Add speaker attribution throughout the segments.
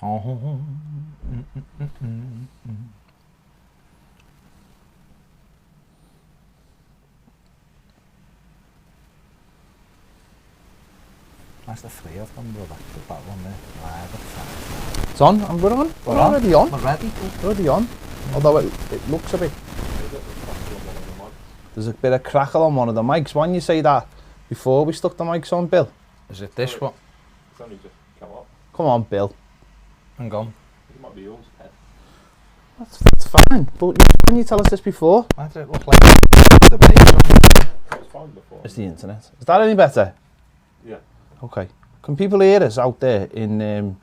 Speaker 1: Oh. That's the three of them, brother. Put that one there. Live at 5.
Speaker 2: It's on, and we're on. We're already on.
Speaker 1: We're ready.
Speaker 2: We're already on. Although it looks a bit... There's a bit of crackle on one of the mics. Why didn't you say that before we stuck the mics on, Bill?
Speaker 1: Is it this one?
Speaker 3: It's only just come up.
Speaker 2: Come on, Bill.
Speaker 1: Hang on.
Speaker 3: It might be yours, Ted.
Speaker 2: That's fine. But when you tell us this before?
Speaker 1: Why does it look like the bass?
Speaker 3: It was fine before.
Speaker 2: It's the internet. Is that any better?
Speaker 3: Yeah.
Speaker 2: Okay. Can people hear us out there in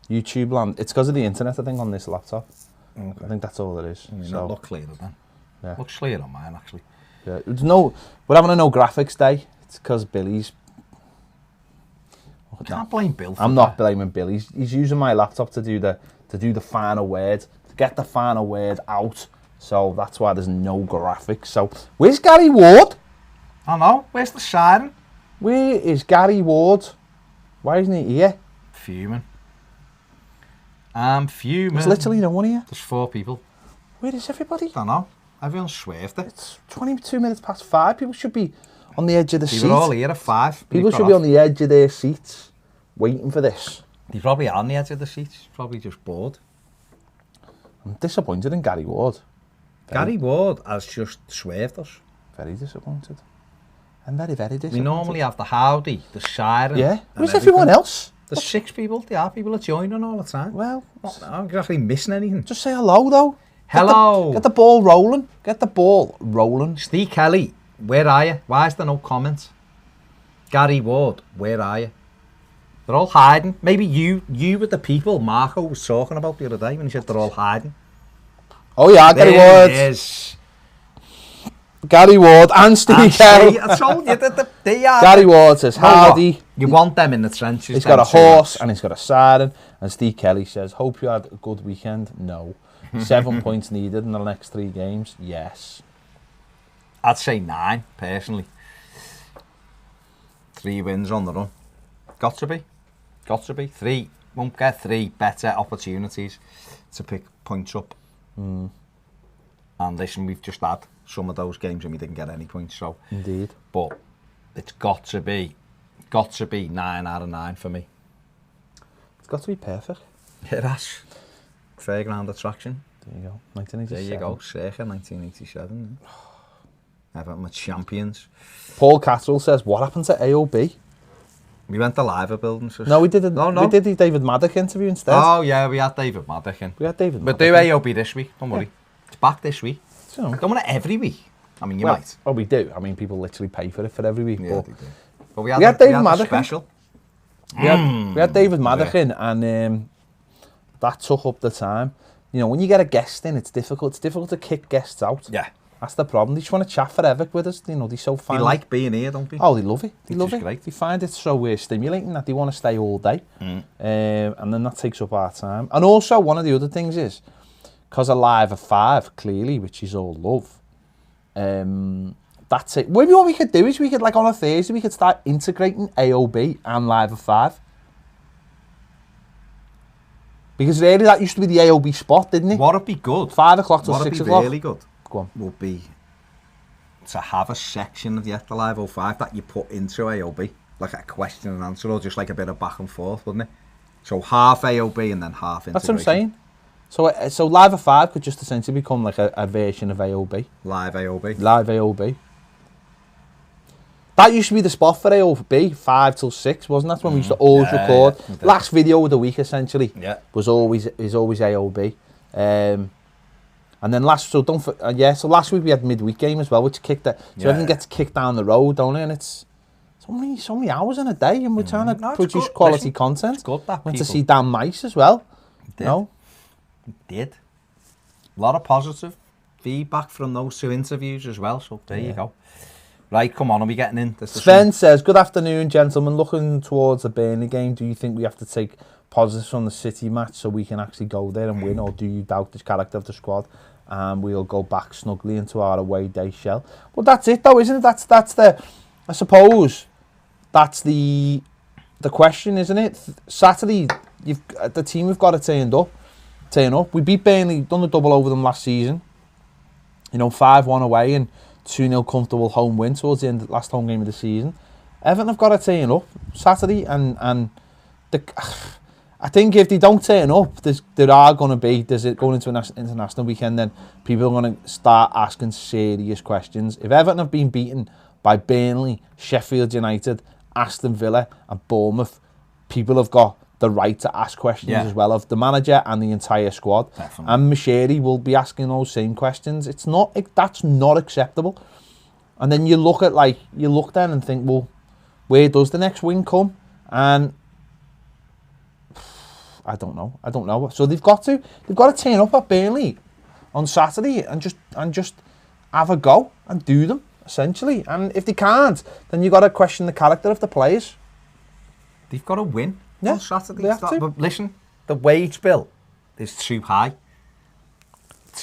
Speaker 2: YouTube land? It's because of the internet, I think, on this laptop.
Speaker 1: Okay.
Speaker 2: I think that's all it is.
Speaker 1: So look clearer then.
Speaker 2: Yeah.
Speaker 1: Looks clear on mine actually.
Speaker 2: Yeah. We're having a no graphics day. It's because Billy's...
Speaker 1: I can't blame Bill for
Speaker 2: I'm
Speaker 1: that.
Speaker 2: not blaming Bill. He's using my laptop to do the final word, to get the final word out. So that's why there's no graphics. So where's Gary Ward?
Speaker 1: I know. Where's the siren?
Speaker 2: Where is Gary Ward? Why isn't he here?
Speaker 1: Fuming. I'm fuming.
Speaker 2: There's literally no one here.
Speaker 1: There's 4 people.
Speaker 2: Where is everybody?
Speaker 1: I know. Everyone's swerved it.
Speaker 2: It's 22 minutes past 5. People should be on the edge of the
Speaker 1: They
Speaker 2: seat.
Speaker 1: were all here at 5.
Speaker 2: People should be on the edge of their seats, waiting for this.
Speaker 1: They probably are on the edge of the seats. Probably just bored.
Speaker 2: I'm disappointed in Gary Ward.
Speaker 1: Gary Ward has just swerved us.
Speaker 2: Very disappointed. I'm very, very disappointed.
Speaker 1: We normally have the howdy, the siren.
Speaker 2: Yeah.
Speaker 1: and
Speaker 2: Where's
Speaker 1: everything.
Speaker 2: everyone else?
Speaker 1: There's 6 people. There are people that joining all the time.
Speaker 2: Well,
Speaker 1: I'm exactly missing anything.
Speaker 2: just say hello, though.
Speaker 1: Hello.
Speaker 2: Get the ball rolling. Get the ball rolling.
Speaker 1: Steve Kelly, where are you? Why is there no comments? Gary Ward, where are you? They're all hiding. Maybe you were the people Marco was talking about the other day when he said they're all hiding.
Speaker 2: Oh, yeah, Gary Ward.
Speaker 1: There he is.
Speaker 2: Gary Ward and Steve
Speaker 1: And
Speaker 2: Kelly.
Speaker 1: see, I told you that they are.
Speaker 2: Gary Ward says,
Speaker 1: You know what?
Speaker 2: howdy.
Speaker 1: You want them in the trenches.
Speaker 2: He's
Speaker 1: them
Speaker 2: got a
Speaker 1: two
Speaker 2: horse
Speaker 1: lads.
Speaker 2: and he's got a siren. And Steve Kelly says, hope you had a good weekend. No. 7 points needed in the next 3 games. Yes.
Speaker 1: I'd say 9, personally. 3 wins on the run. Got to be. 3. Won't get 3 better opportunities to pick points up. And listen, we've just had some of those games and we didn't get any points. So,
Speaker 2: Indeed.
Speaker 1: but it's got to be 9 out of 9 for me.
Speaker 2: It's got to be perfect.
Speaker 1: It has. Fairground attraction.
Speaker 2: There you go.
Speaker 1: There
Speaker 2: 1987.
Speaker 1: you go. Circa 1987. Everton were champions.
Speaker 2: Paul Cattrall says, what happened to AOB?
Speaker 1: We went to Liver building. So
Speaker 2: No, we didn't.
Speaker 1: No.
Speaker 2: We did the David Maddock interview instead.
Speaker 1: Oh, yeah, we had David Maddock in.
Speaker 2: We had David
Speaker 1: But
Speaker 2: Maddock.
Speaker 1: do AOB this week, don't worry. It's back this week.
Speaker 2: So,
Speaker 1: Don't want it every week. I mean, you
Speaker 2: well,
Speaker 1: might.
Speaker 2: oh, we do. I mean, people literally pay for it for every week.
Speaker 1: Yeah,
Speaker 2: but
Speaker 1: they do. But
Speaker 2: we had David Maddock in.
Speaker 1: special.
Speaker 2: we had David Maddock in, and that took up the time. You know, when you get a guest in, it's difficult. It's difficult to kick guests out.
Speaker 1: Yeah.
Speaker 2: That's the problem. They just want to chat forever with us. You know, they're so fun.
Speaker 1: They like being here, don't they?
Speaker 2: Oh, they love it. They
Speaker 1: Which
Speaker 2: love
Speaker 1: is
Speaker 2: it.
Speaker 1: great.
Speaker 2: They find it so stimulating that they want to stay all day. And then that takes up our time. And also, one of the other things is, because of Live at 5, clearly, which is all love, that's it. Maybe what we could do is we could, like on a Thursday, we could start integrating AOB and Live at 5. Because really, that used to be the AOB spot, didn't it?
Speaker 1: What'd be good?
Speaker 2: 5 o'clock till
Speaker 1: What'd
Speaker 2: 6
Speaker 1: be
Speaker 2: o'clock.
Speaker 1: really good
Speaker 2: Go on.
Speaker 1: would be to have a section of the Live 05 that you put into AOB, like a question and answer, or just like a bit of back and forth, wouldn't it? So half AOB and then half integration.
Speaker 2: That's what I'm saying. So Live at 5 could just essentially become like a version of AOB.
Speaker 1: Live AOB.
Speaker 2: Live AOB. That used to be the spot for AOB, 5 till 6, wasn't that? When we used to always record.
Speaker 1: Yeah,
Speaker 2: Last video of the week, essentially,
Speaker 1: Yeah.
Speaker 2: is always AOB. And then last week we had midweek game as well, which kicked it. So everything gets kicked down the road, don't it? And it's so many hours in a day, and we're trying to
Speaker 1: No, it's
Speaker 2: produce
Speaker 1: good.
Speaker 2: quality
Speaker 1: Listen,
Speaker 2: content.
Speaker 1: it's good that
Speaker 2: Went to
Speaker 1: people-
Speaker 2: see Dan Mice as well.
Speaker 1: Did.
Speaker 2: No,
Speaker 1: Did. A lot of positive feedback from those 2 interviews as well, so there you go. Right, come on, are we getting in?
Speaker 2: Sven says, good afternoon, gentlemen. Looking towards the Burnley game, do you think we have to take positives from the City match so we can actually go there and win, or do you doubt the character of the squad and we'll go back snugly into our away day shell? Well, that's it though, isn't it? That's the, I suppose, that's the question, isn't it? Saturday, the team have got to turn up. We beat Burnley, done the double over them last season. 5-1 away and 2-0 comfortable home win towards the end of the last home game of the season. Everton have got to turn up Saturday, and I think if they don't turn up, there are going to be, going into an international weekend, then people are going to start asking serious questions. If Everton have been beaten by Burnley, Sheffield United, Aston Villa and Bournemouth, people have got the right to ask questions as well of the manager and the entire squad.
Speaker 1: Definitely.
Speaker 2: And Moshiri will be asking those same questions. That's not acceptable. And then you look then and think, well, where does the next win come? And I don't know. So they've got to turn up at Burnley on Saturday and just have a go and do them, essentially. And if they can't, then you've got to question the character of the players.
Speaker 1: They've got to win on Saturday.
Speaker 2: They have to.
Speaker 1: But listen, the wage bill is too high.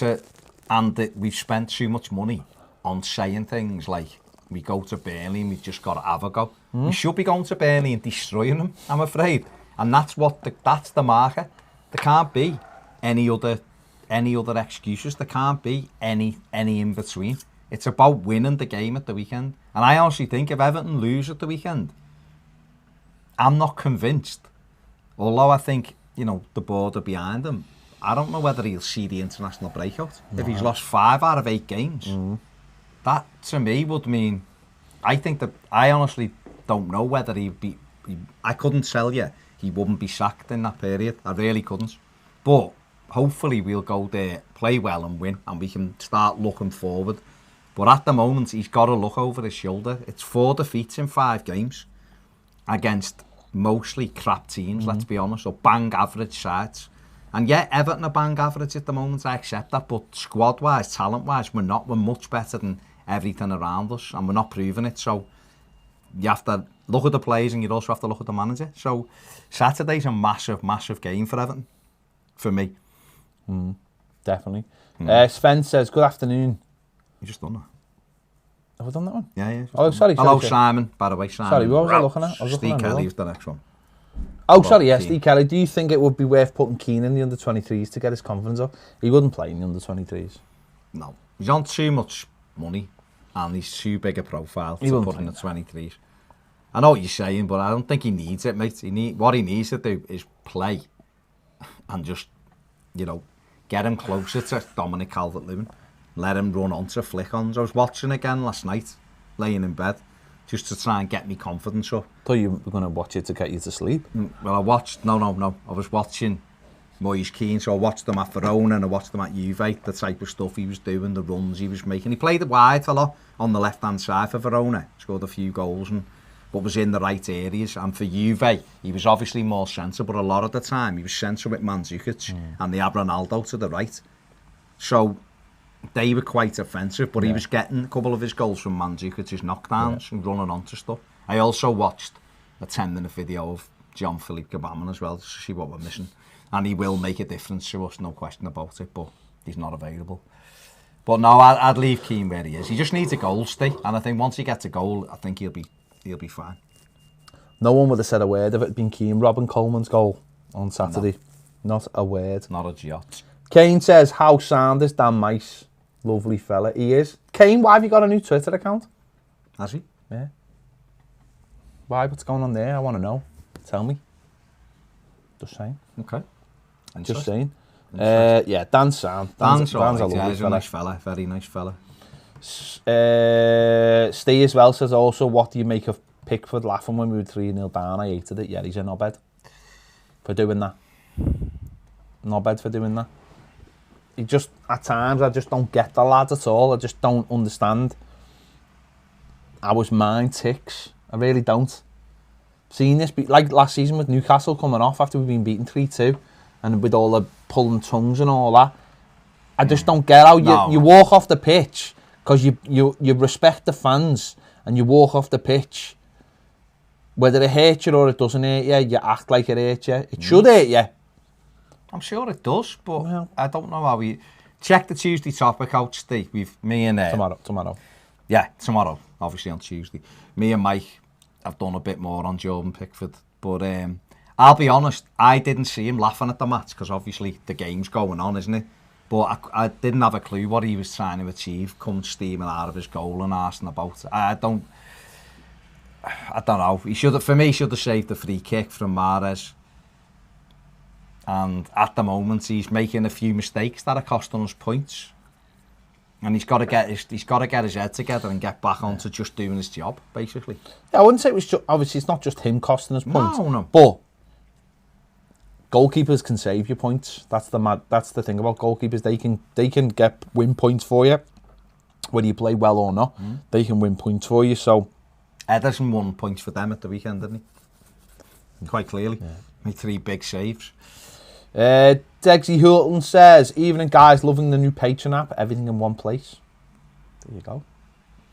Speaker 1: We've spent too much money on saying things like, we go to Burnley and we've just got to have a go. We should be going to Burnley and destroying them, I'm afraid. And that's the marker. There can't be any other excuses. There can't be any in between. It's about winning the game at the weekend. And I honestly think if Everton lose at the weekend, I'm not convinced. Although I think, the board are behind him, I don't know whether he'll see the international breakout. No. If he's lost 5 out of 8 games, that to me would mean, I honestly don't know whether I couldn't tell you he wouldn't be sacked in that period. I really couldn't. But hopefully we'll go there, play well and win, and we can start looking forward. But at the moment, he's got to look over his shoulder. It's 4 defeats in 5 games against mostly crap teams, let's be honest, or bang average sides. And yeah, Everton are bang average at the moment, I accept that, but squad-wise, talent-wise, we're much better than everything around us, and we're not proving it. So you have to look at the players and you also have to look at the manager. So Saturday's a massive, massive game for Everton, for me.
Speaker 2: Definitely. Sven says, good afternoon.
Speaker 1: You just done that.
Speaker 2: Have I done that one?
Speaker 1: Yeah.
Speaker 2: Oh, sorry.
Speaker 1: Hello, Simon, by the way. Simon.
Speaker 2: Sorry, what was I looking at?
Speaker 1: Steve Kelly's the next one.
Speaker 2: Oh, sorry, yes, Steve Kelly. Do you think it would be worth putting Keane in the under-23s to get his confidence up? He wouldn't play in the under-23s.
Speaker 1: No. He's on too much money and he's too big a profile to put in the 23s. I know what you're saying, but I don't think he needs it, mate. What he needs to do is play and just, get him closer to Dominic Calvert-Lewin. Let him run onto flick-ons. I was watching again last night, laying in bed, just to try and get me confidence up.
Speaker 2: I thought you were going to watch it to get you to sleep.
Speaker 1: Well, I watched... No. I was watching Moise Keane, so I watched him at Verona and I watched him at Juve, the type of stuff he was doing, the runs he was making. He played it wide a lot on the left-hand side for Verona, scored a few goals, but was in the right areas. And for Juve, he was obviously more centre, but a lot of the time he was centre with Mandzukic and they had Ronaldo to the right. So they were quite offensive, but he was getting a couple of his goals from Mandzukic's knockdowns and running onto stuff. I also watched a 10-minute video of Jean-Philippe Gbamin as well, to see what we're missing. And he will make a difference to us, no question about it, but he's not available. But no, I'd leave Keane where he is. He just needs a goal, Steve, and I think once he gets a goal, I think he'll be fine.
Speaker 2: No one would have said a word if it had been Keane. Robin Coleman's goal on Saturday. No. Not a word.
Speaker 1: Not a jot.
Speaker 2: Kane says, how sound is Dan Mice? Lovely fella. He is. Kane, why have you got a new Twitter account?
Speaker 1: Has he?
Speaker 2: Yeah. Why? What's going on there? I want to know. Tell me. Just saying.
Speaker 1: Okay.
Speaker 2: Just saying. Yeah, Dan's sound. Dan's a lovely fella.
Speaker 1: He's a nice fella. Very nice fella.
Speaker 2: Steve as well says also, what do you make of Pickford laughing when we were 3-0 down? I hated it. Yeah, he's a knobhead for doing that. Knobhead for doing that. He just, at times, I just don't get the lad at all. I just don't understand how his mind ticks. I really don't. Seen this, like last season with Newcastle coming off after we've been beaten 3-2 and with all the pulling tongues and all that. I just don't get how you walk off the pitch because you respect the fans and you walk off the pitch. Whether it hurts you or it doesn't hurt you, you act like it hurts you. It should hurt you.
Speaker 1: I'm sure it does, but I don't know how we... Check the Tuesday topic out, Steve. Me and...
Speaker 2: Tomorrow.
Speaker 1: Yeah, tomorrow, obviously on Tuesday. Me and Mike have done a bit more on Jordan Pickford, but I'll be honest, I didn't see him laughing at the match because obviously the game's going on, isn't it? But I didn't have a clue what he was trying to achieve, come steaming out of his goal and asking about it. I don't know. He should have saved the free kick from Mahrez. And at the moment, he's making a few mistakes that are costing us points. And he's got to get his head together and get back onto just doing his job, basically.
Speaker 2: Yeah, I wouldn't say it was obviously it's not just him costing us points.
Speaker 1: No.
Speaker 2: But goalkeepers can save you points. That's the thing about goalkeepers. They can win points for you, whether you play well or not. They can win points for you. So
Speaker 1: Ederson won points for them at the weekend, didn't he? Quite clearly. Yeah. Made 3 big saves.
Speaker 2: Degsy Hulton says, evening guys, loving the new Patreon app, everything in one place. There you go.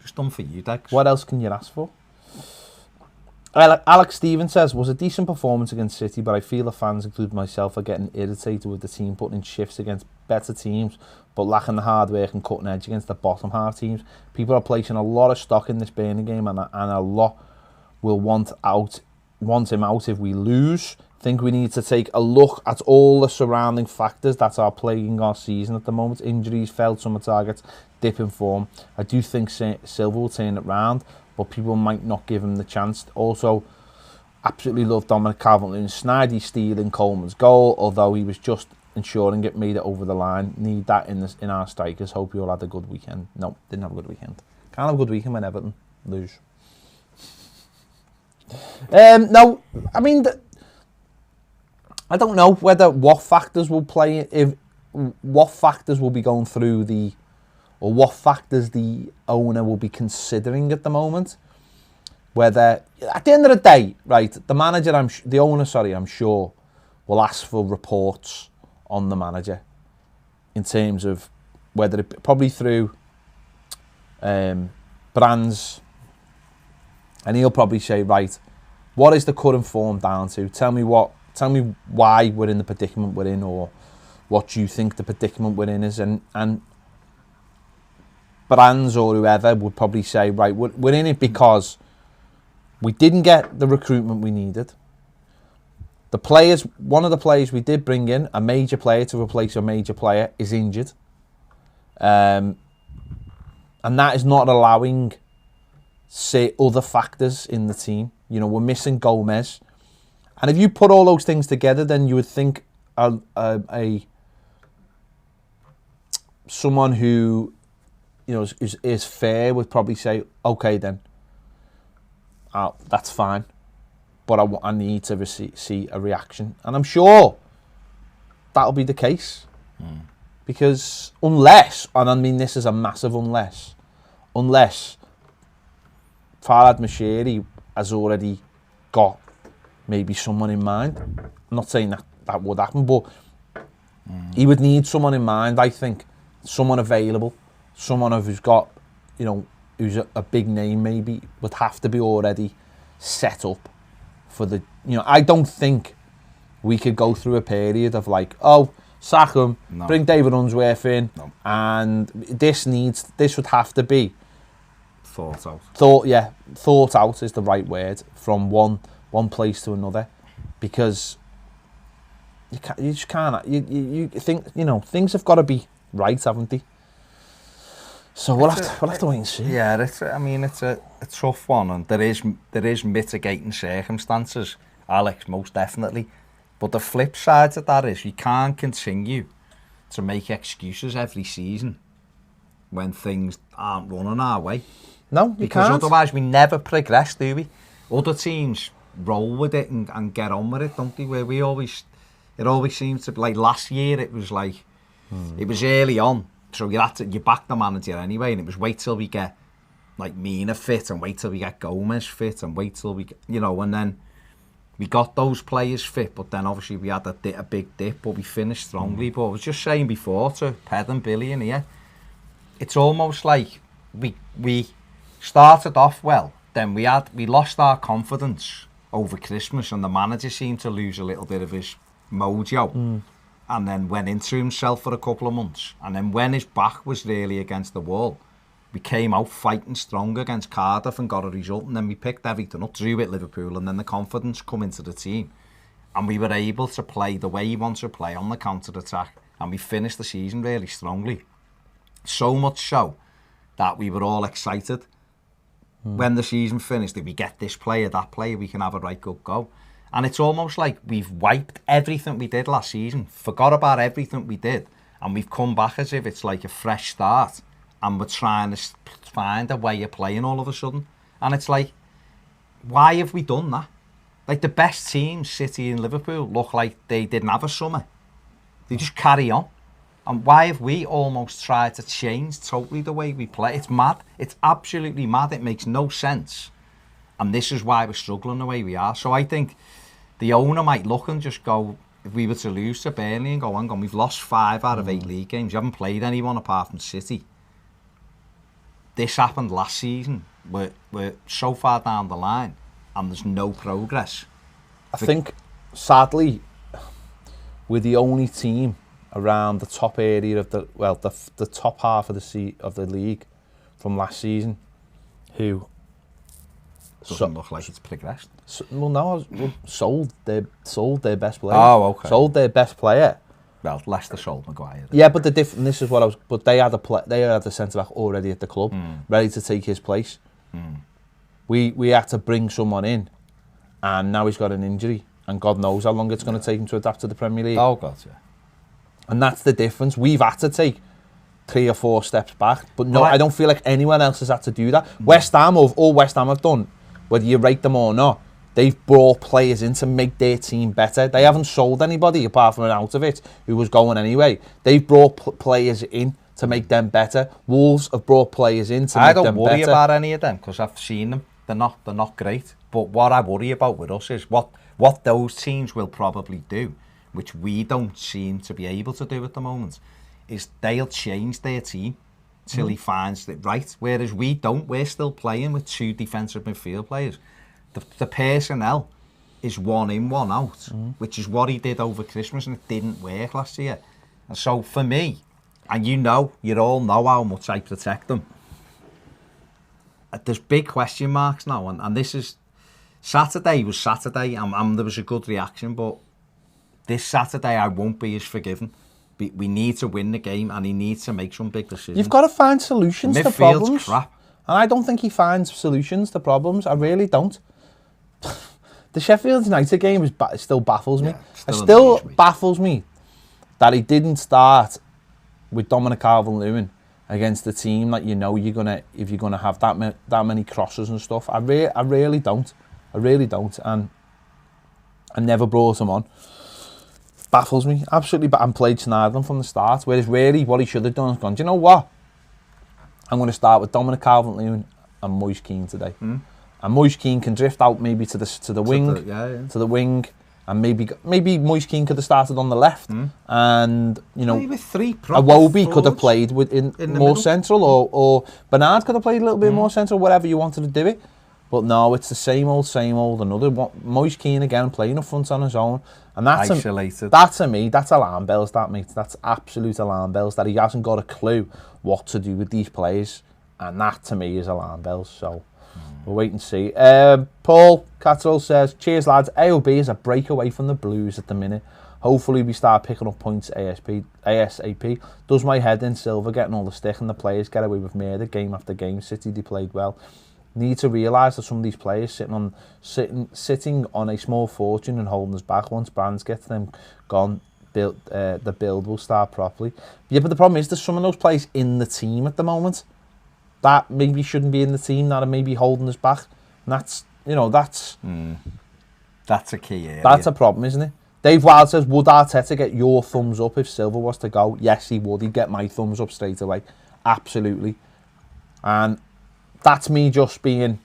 Speaker 1: Just done for you, Degs.
Speaker 2: What else can you ask for? Alex Stevens says, was a decent performance against City, but I feel the fans, including myself, are getting irritated with the team putting in shifts against better teams, but lacking the hard work and cutting edge against the bottom half teams. People are placing a lot of stock in this Burnley game, and a lot will want him out if we lose. Think we need to take a look at all the surrounding factors that are plaguing our season at the moment. Injuries, failed summer targets, dip in form. I do think Silva will turn it round, but people might not give him the chance. Also, absolutely love Dominic Calvert-Lewin's snidey steal in Coleman's goal, although he was just ensuring it made it over the line. Need that in our strikers. Hope you all had a good weekend. No, didn't have a good weekend. Can't have a good weekend when Everton lose. No, I mean, I don't know what factors will play, what factors will be going through or what factors the owner will be considering at the moment. Whether, at the end of the day, right, the owner, I'm sure, will ask for reports on the manager in terms of whether it probably through Brands, and he'll probably say, right, what is the current form down to? Tell me why we're in the predicament we're in, or what you think the predicament we're in is, and Brands or whoever would probably say, right, we're in it because we didn't get the recruitment we needed. One of the players we did bring in, a major player to replace a major player, is injured. And that is not allowing, say, other factors in the team. You know, we're missing Gomez. And if you put all those things together, then you would think someone who, you know, is fair would probably say, okay then, that's fine, but I need to see a reaction. And I'm sure that'll be the case. Because unless, and I mean this is a massive unless Farhad Moshiri has already got maybe someone in mind. I'm not saying that would happen, but he would need someone in mind, I think. Someone available, someone who's got, you know, who's a big name maybe, would have to be already set up for the, you know, I don't think we could go through a period of like, oh, sack him, bring David Unsworth in, and this would have to be
Speaker 1: thought out.
Speaker 2: Thought out is the right word, from one place to another, because you just can't. You think, you know, things have got to be right, haven't they? So we'll have to wait and see.
Speaker 1: Yeah, it's a tough one, and there is mitigating circumstances, Alex, most definitely. But the flip side to that is we can't continue to make excuses every season when things aren't running our way.
Speaker 2: No, you
Speaker 1: because
Speaker 2: can't.
Speaker 1: Otherwise we never progress, do we? Other teams roll with it and get on with it, don't they? Where it always seems to be like last year. It was like it was early on, so you back the manager anyway, and it was wait till we get like Mina fit, and wait till we get Gomez fit, and wait till we, you know, and then we got those players fit, but then obviously we had a big dip, but we finished strongly. But I was just saying before to Ped and Billy in here, it's almost like we started off well, then we lost our confidence over Christmas, and the manager seemed to lose a little bit of his mojo, and then went into himself for a couple of months, and then when his back was really against the wall, we came out fighting strong against Cardiff and got a result, and then we picked everything up, drew at Liverpool, and then the confidence come into the team, And we were able to play the way he wants to play on the counter-attack. And we finished the season really strongly. So much so that we were all excited. When the season finished, if we get this player, that player, we can have a right good go. And it's almost like we've wiped everything we did last season, forgot about everything we did, and we've come back as if it's like a fresh start, and we're trying to find a way of playing all of a sudden. And it's like, why have we done that? Like the best teams, City and Liverpool, look like they didn't have a summer. They just carry on. And why have we almost tried to change totally the way we play? It's mad. It's absolutely mad. It makes no sense. And this is why we're struggling the way we are. So I think the owner might look and just go, if we were to lose to Burnley and go, hang on, we've lost 5 out of 8 league games. You haven't played anyone apart from City. This happened last season. We're so far down the line and there's no progress.
Speaker 2: I think, sadly, we're the only team around the top area of the top half of the league from last season who
Speaker 1: Doesn't look like it's progressed.
Speaker 2: sold their best player.
Speaker 1: Oh, okay.
Speaker 2: Sold their best player.
Speaker 1: Well, Leicester sold Maguire.
Speaker 2: Yeah, but this is what I was. But they had a centre back already at the club, ready to take his place. We had to bring someone in, and now he's got an injury, and God knows how long it's going to take him to adapt to the Premier League.
Speaker 1: Oh, God, yeah.
Speaker 2: And that's the difference. We've had to take 3 or 4 steps back, but no,
Speaker 1: Well,
Speaker 2: I don't feel like anyone else has had to do that. West Ham, all West Ham have done, whether you rate them or not, they've brought players in to make their team better. They haven't sold anybody apart from an out of it who was going anyway. They've brought players in to make them better. Wolves have brought players in to make them better.
Speaker 1: I don't worry about any of them because I've seen them. They're not great. But what I worry about with us is what those teams will probably do, which we don't seem to be able to do at the moment, is they'll change their team till he finds it right. Whereas we don't. We're still playing with 2 defensive midfield players. The personnel is 1 in, 1 out, which is what he did over Christmas, and it didn't work last year. And so for me, and you all know how much I protect them, there's big question marks now, and this is, Saturday was Saturday, and there was a good reaction, but this Saturday I won't be as forgiven. We need to win the game, and he needs to make some big decisions.
Speaker 2: You've got to find solutions to
Speaker 1: Midfield's
Speaker 2: problems.
Speaker 1: crap.
Speaker 2: And I don't think he finds solutions to problems. I really don't. The Sheffield United game still baffles me.
Speaker 1: Yeah,
Speaker 2: It
Speaker 1: still
Speaker 2: still
Speaker 1: amazes me.
Speaker 2: baffles me that he didn't start with Dominic Calvert-Lewin against the team that you know if you're gonna have that many crosses and stuff. I really don't. I really don't. And I never brought him on. Baffles me absolutely. But and played Schneiderlin from the start. Whereas really, what he should have done is gone, do you know what? I'm going to start with Dominic Calvert-Lewin and Moise Kean today. And Moise Kean can drift out maybe to the wing, to the wing, and maybe Moise Kean could have started on the left, and
Speaker 1: Maybe 3 proper
Speaker 2: Iwobi could have
Speaker 1: forwards
Speaker 2: played in
Speaker 1: the
Speaker 2: more
Speaker 1: middle.
Speaker 2: central, or Bernard could have played a little bit more central, whatever you wanted to do it. But no, it's the same old. Another Moise Kean again playing up front on his own, and that's
Speaker 1: Isolated.
Speaker 2: to me, that's alarm bells. That mate, that's absolute alarm bells. That he hasn't got a clue what to do with these players, and that to me is alarm bells. So we'll wait and see. Paul Catterall says, "Cheers lads. AOB is a breakaway from the Blues at the minute. Hopefully we start picking up points ASAP. Does my head in. Silver getting all the stick and the players get away with murder game after game. City, they played well. Need to realise that some of these players sitting on a small fortune and holding us back. Once Brands gets them gone, the build will start properly." Yeah, but the problem is there's some of those players in the team at the moment that maybe shouldn't be in the team, that are maybe holding us back. And that's
Speaker 1: That's a key area.
Speaker 2: that's a problem, isn't it? Dave Wild says, would Arteta get your thumbs up if Silva was to go? Yes, he would. He'd get my thumbs up straight away. Absolutely. And that's me just being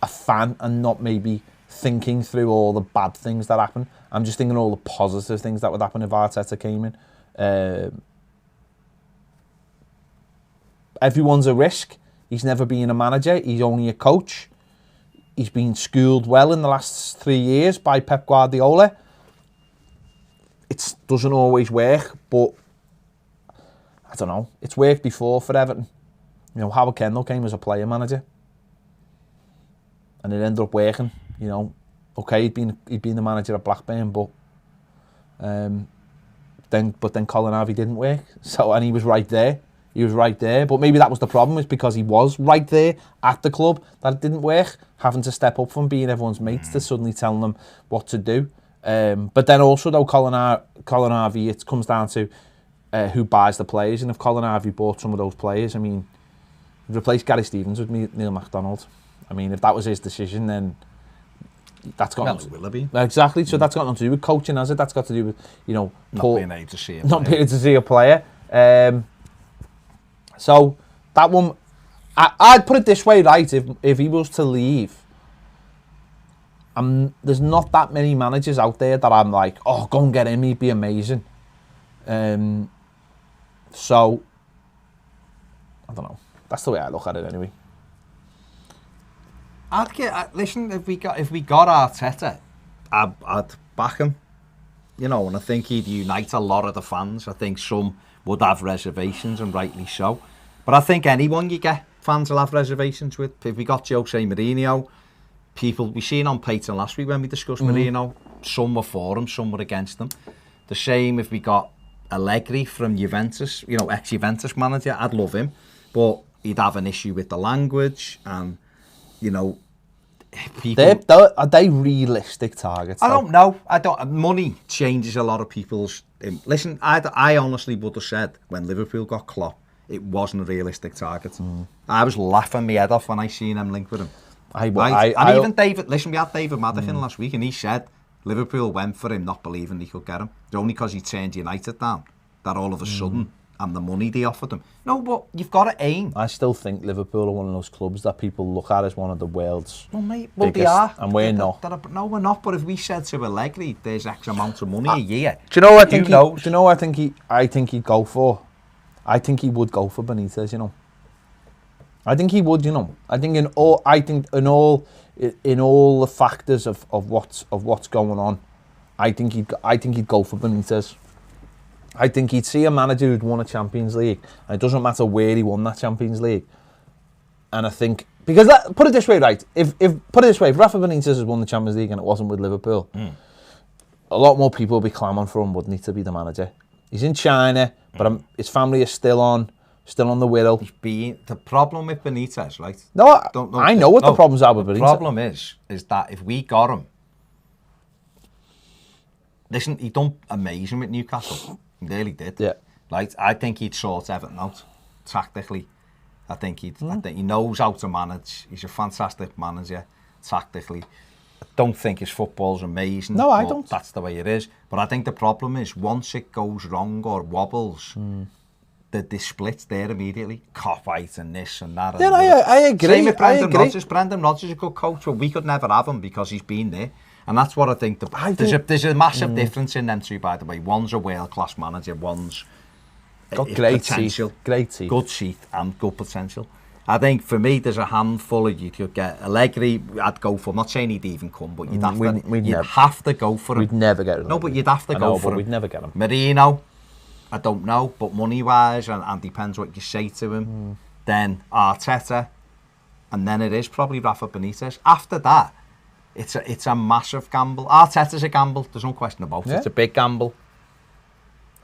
Speaker 2: a fan and not maybe thinking through all the bad things that happen. I'm just thinking all the positive things that would happen if Arteta came in. Everyone's a risk. He's never been a manager. He's only a coach. He's been schooled well in the last 3 years by Pep Guardiola. It doesn't always work, but I don't know. It's worked before for Everton. Howard Kendall came as a player manager, and it ended up working. Okay, he'd been the manager at Blackburn, but then Colin Harvey didn't work. So, and he was right there. But maybe that was the problem, is because he was right there at the club that it didn't work, having to step up from being everyone's mates to suddenly telling them what to do. But then also, though, Colin Harvey, it comes down to who buys the players. And if Colin Harvey bought some of those players, I mean, replace Gary Stevens with Neil MacDonald. I mean, if that was his decision, then that's got
Speaker 1: Willoughby.
Speaker 2: Exactly. So that's got nothing to do with coaching, has it? That's got to do with,
Speaker 1: not being able to see a player.
Speaker 2: Not being able to see a player. So that one, I'd put it this way, right? If he was to leave, there's not that many managers out there that I'm like, oh, go and get him, he'd be amazing. So I don't know. That's the way I look at it anyway.
Speaker 1: Listen, if we got Arteta, I'd back him. And I think he'd unite a lot of the fans. I think some would have reservations, and rightly so. But I think anyone you get, fans will have reservations with. If we got Jose Mourinho, we seen on Peyton last week when we discussed Mourinho, some were for him, some were against him. The same if we got Allegri from Juventus, ex-Juventus manager, I'd love him. But he'd have an issue with the language and, people...
Speaker 2: Are they realistic targets?
Speaker 1: I don't know. Money changes a lot of people's... Listen, I honestly would have said when Liverpool got Klopp, it wasn't a realistic target. I was laughing my head off when I seen him linked with him. Even David... Listen, we had David Madigan last week, and he said Liverpool went for him not believing they could get him. It's only because he turned United down that all of a sudden... and the money they offered them. No, but you've got to aim.
Speaker 2: I still think Liverpool are one of those clubs that people look at as one of the world's biggest,
Speaker 1: they are.
Speaker 2: And we're not.
Speaker 1: No, we're not. But if we said to Allegri, there's X amount of money a year.
Speaker 2: Do you know what I think he'd go for? I think he would go for Benitez. I think he would. I think in all the factors of what's going on, I think he'd go for Benitez. I think he'd see a manager who'd won a Champions League, and it doesn't matter where he won that Champions League. And I think, because put it this way, right? If Rafa Benitez has won the Champions League and it wasn't with Liverpool, a lot more people would be clamouring for him, wouldn't he, to be the manager? He's in China, but his family is still on the wheel.
Speaker 1: The problem with Benitez, right?
Speaker 2: No, I know what the problems are with Benitez.
Speaker 1: The problem is that if we got him, listen, he done amazing with Newcastle. He really did.
Speaker 2: Yeah.
Speaker 1: Right? I think he'd sort Everton out tactically. I think he knows how to manage. He's a fantastic manager tactically. I don't think his football's amazing.
Speaker 2: No, I don't.
Speaker 1: That's the way it is. But I think the problem is once it goes wrong or wobbles, the splits there immediately. Cop-out and this and that.
Speaker 2: Yeah, I agree.
Speaker 1: Same with Brendan Rodgers. Brendan Rodgers is a good coach, but we could never have him because he's been there. And that's what I think. There's a massive difference in them two, by the way. One's a world-class manager, one's
Speaker 2: got great
Speaker 1: potential.
Speaker 2: Great teeth.
Speaker 1: Good teeth and good potential. I think for me, there's a handful of you could get. Allegri, I'd go for. I'm not saying he'd even come, but you'd have to go for him.
Speaker 2: We'd never get him.
Speaker 1: No, but you'd have to go for him.
Speaker 2: We'd never get him.
Speaker 1: Mourinho, I don't know, but money-wise, and depends what you say to him. Then Arteta, and then it is probably Rafa Benitez. After that, it's a massive gamble. Arteta's a gamble, there's no question about it.
Speaker 2: Yeah.
Speaker 1: It's a big gamble.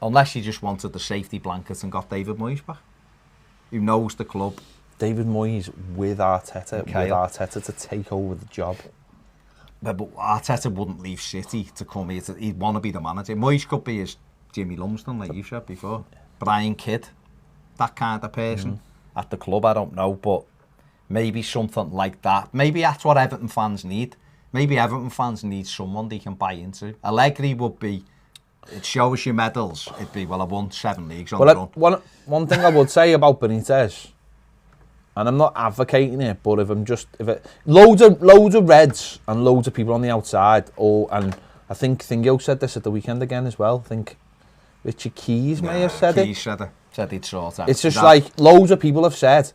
Speaker 1: Unless you just wanted the safety blanket and got David Moyes back, who knows the club.
Speaker 2: David Moyes with Arteta to take over the job.
Speaker 1: But Arteta wouldn't leave City to come here. He'd want to be the manager. Moyes could be his Jimmy Lumsden, like you said before. Brian Kidd, that kind of person. At the club, I don't know, but maybe something like that. Maybe that's what Everton fans need. Maybe Everton fans need someone they can buy into. Allegri would be, it shows you medals. It'd be, well, I won 7 leagues on the run.
Speaker 2: One thing I would say about Benitez, and I'm not advocating it, but loads of Reds and loads of people on the outside, and I think Thingo said this at the weekend again as well. I think Richard Keys may have said
Speaker 1: Keys said he'd sort out.
Speaker 2: It's just like loads of people have said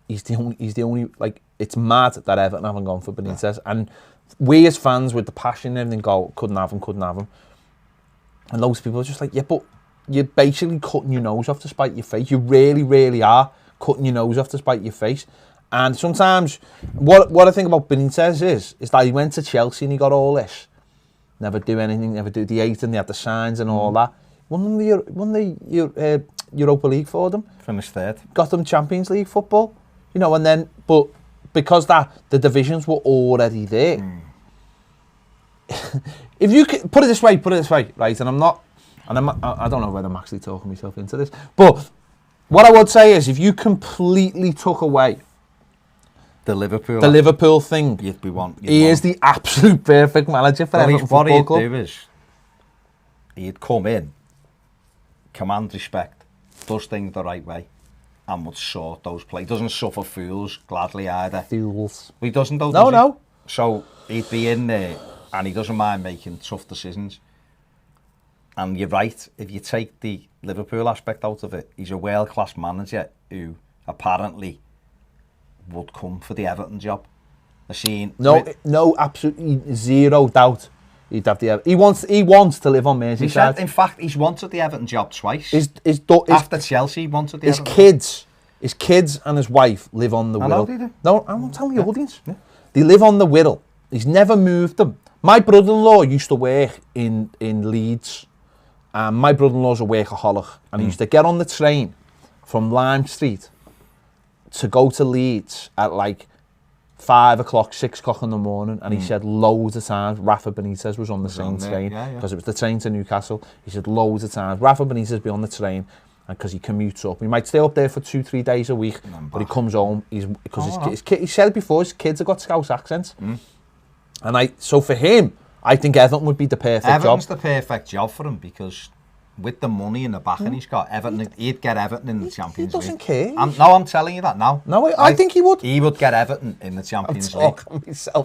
Speaker 2: he's the only like, it's mad that Everton haven't gone for Benitez. And we as fans with the passion and everything go, couldn't have him. And loads of people are just like, yeah, but you're basically cutting your nose off to spite your face. You really, really are cutting your nose off to spite your face. And sometimes, what I think about Benitez is that he went to Chelsea and he got all this. Never do anything, never do the 8 and they had the signs and all that. Won the Europa League for them.
Speaker 1: Finished third.
Speaker 2: Got them Champions League football. You know, and then, but because the divisions were already there. If you could, put it this way, right, and I don't know whether I'm actually talking myself into this, but what I would say is if you completely took away
Speaker 1: The Liverpool.
Speaker 2: the Liverpool thing,
Speaker 1: He
Speaker 2: is the absolute perfect manager for Everton
Speaker 1: what
Speaker 2: Football
Speaker 1: he'd
Speaker 2: Club.
Speaker 1: do is, he'd come in, command respect, does things the right way, and would sort those play. Doesn't suffer fools gladly either.
Speaker 2: Fools.
Speaker 1: He doesn't though,
Speaker 2: No,
Speaker 1: does he?
Speaker 2: no.
Speaker 1: So he'd be in there, and he doesn't mind making tough decisions. And you're right, if you take the Liverpool aspect out of it, he's a world-class manager who apparently would come for the Everton job.
Speaker 2: No, absolutely zero doubt. He'd have the. He wants to live on Merseyside.
Speaker 1: He said, in fact, he's wanted the Everton job twice. After Chelsea, he wanted the Everton
Speaker 2: his kids and his wife live on the Wirral.
Speaker 1: do they?
Speaker 2: No, I'm telling the audience. Yeah. They live on the Wirral. He's never moved them. My brother-in-law used to work in Leeds. My brother-in-law's a workaholic, and he used to get on the train from Lime Street to go to Leeds at like 5 o'clock, 6 o'clock in the morning, and he said loads of times Rafa Benitez was on the same train because it was the train to Newcastle. He said loads of times Rafa Benitez be on the train, and because he commutes up, he might stay up there for 2-3 days a week, but he comes home. He said it before. His kids have got Scouse accents, and so for him, I think Everton would be the perfect job.
Speaker 1: Everton's the perfect job for him because with the money in the backing he's got, Everton, he'd get Everton in the Champions League.
Speaker 2: He doesn't care.
Speaker 1: I'm telling you that now.
Speaker 2: No, I think he would.
Speaker 1: He would get Everton in the Champions League.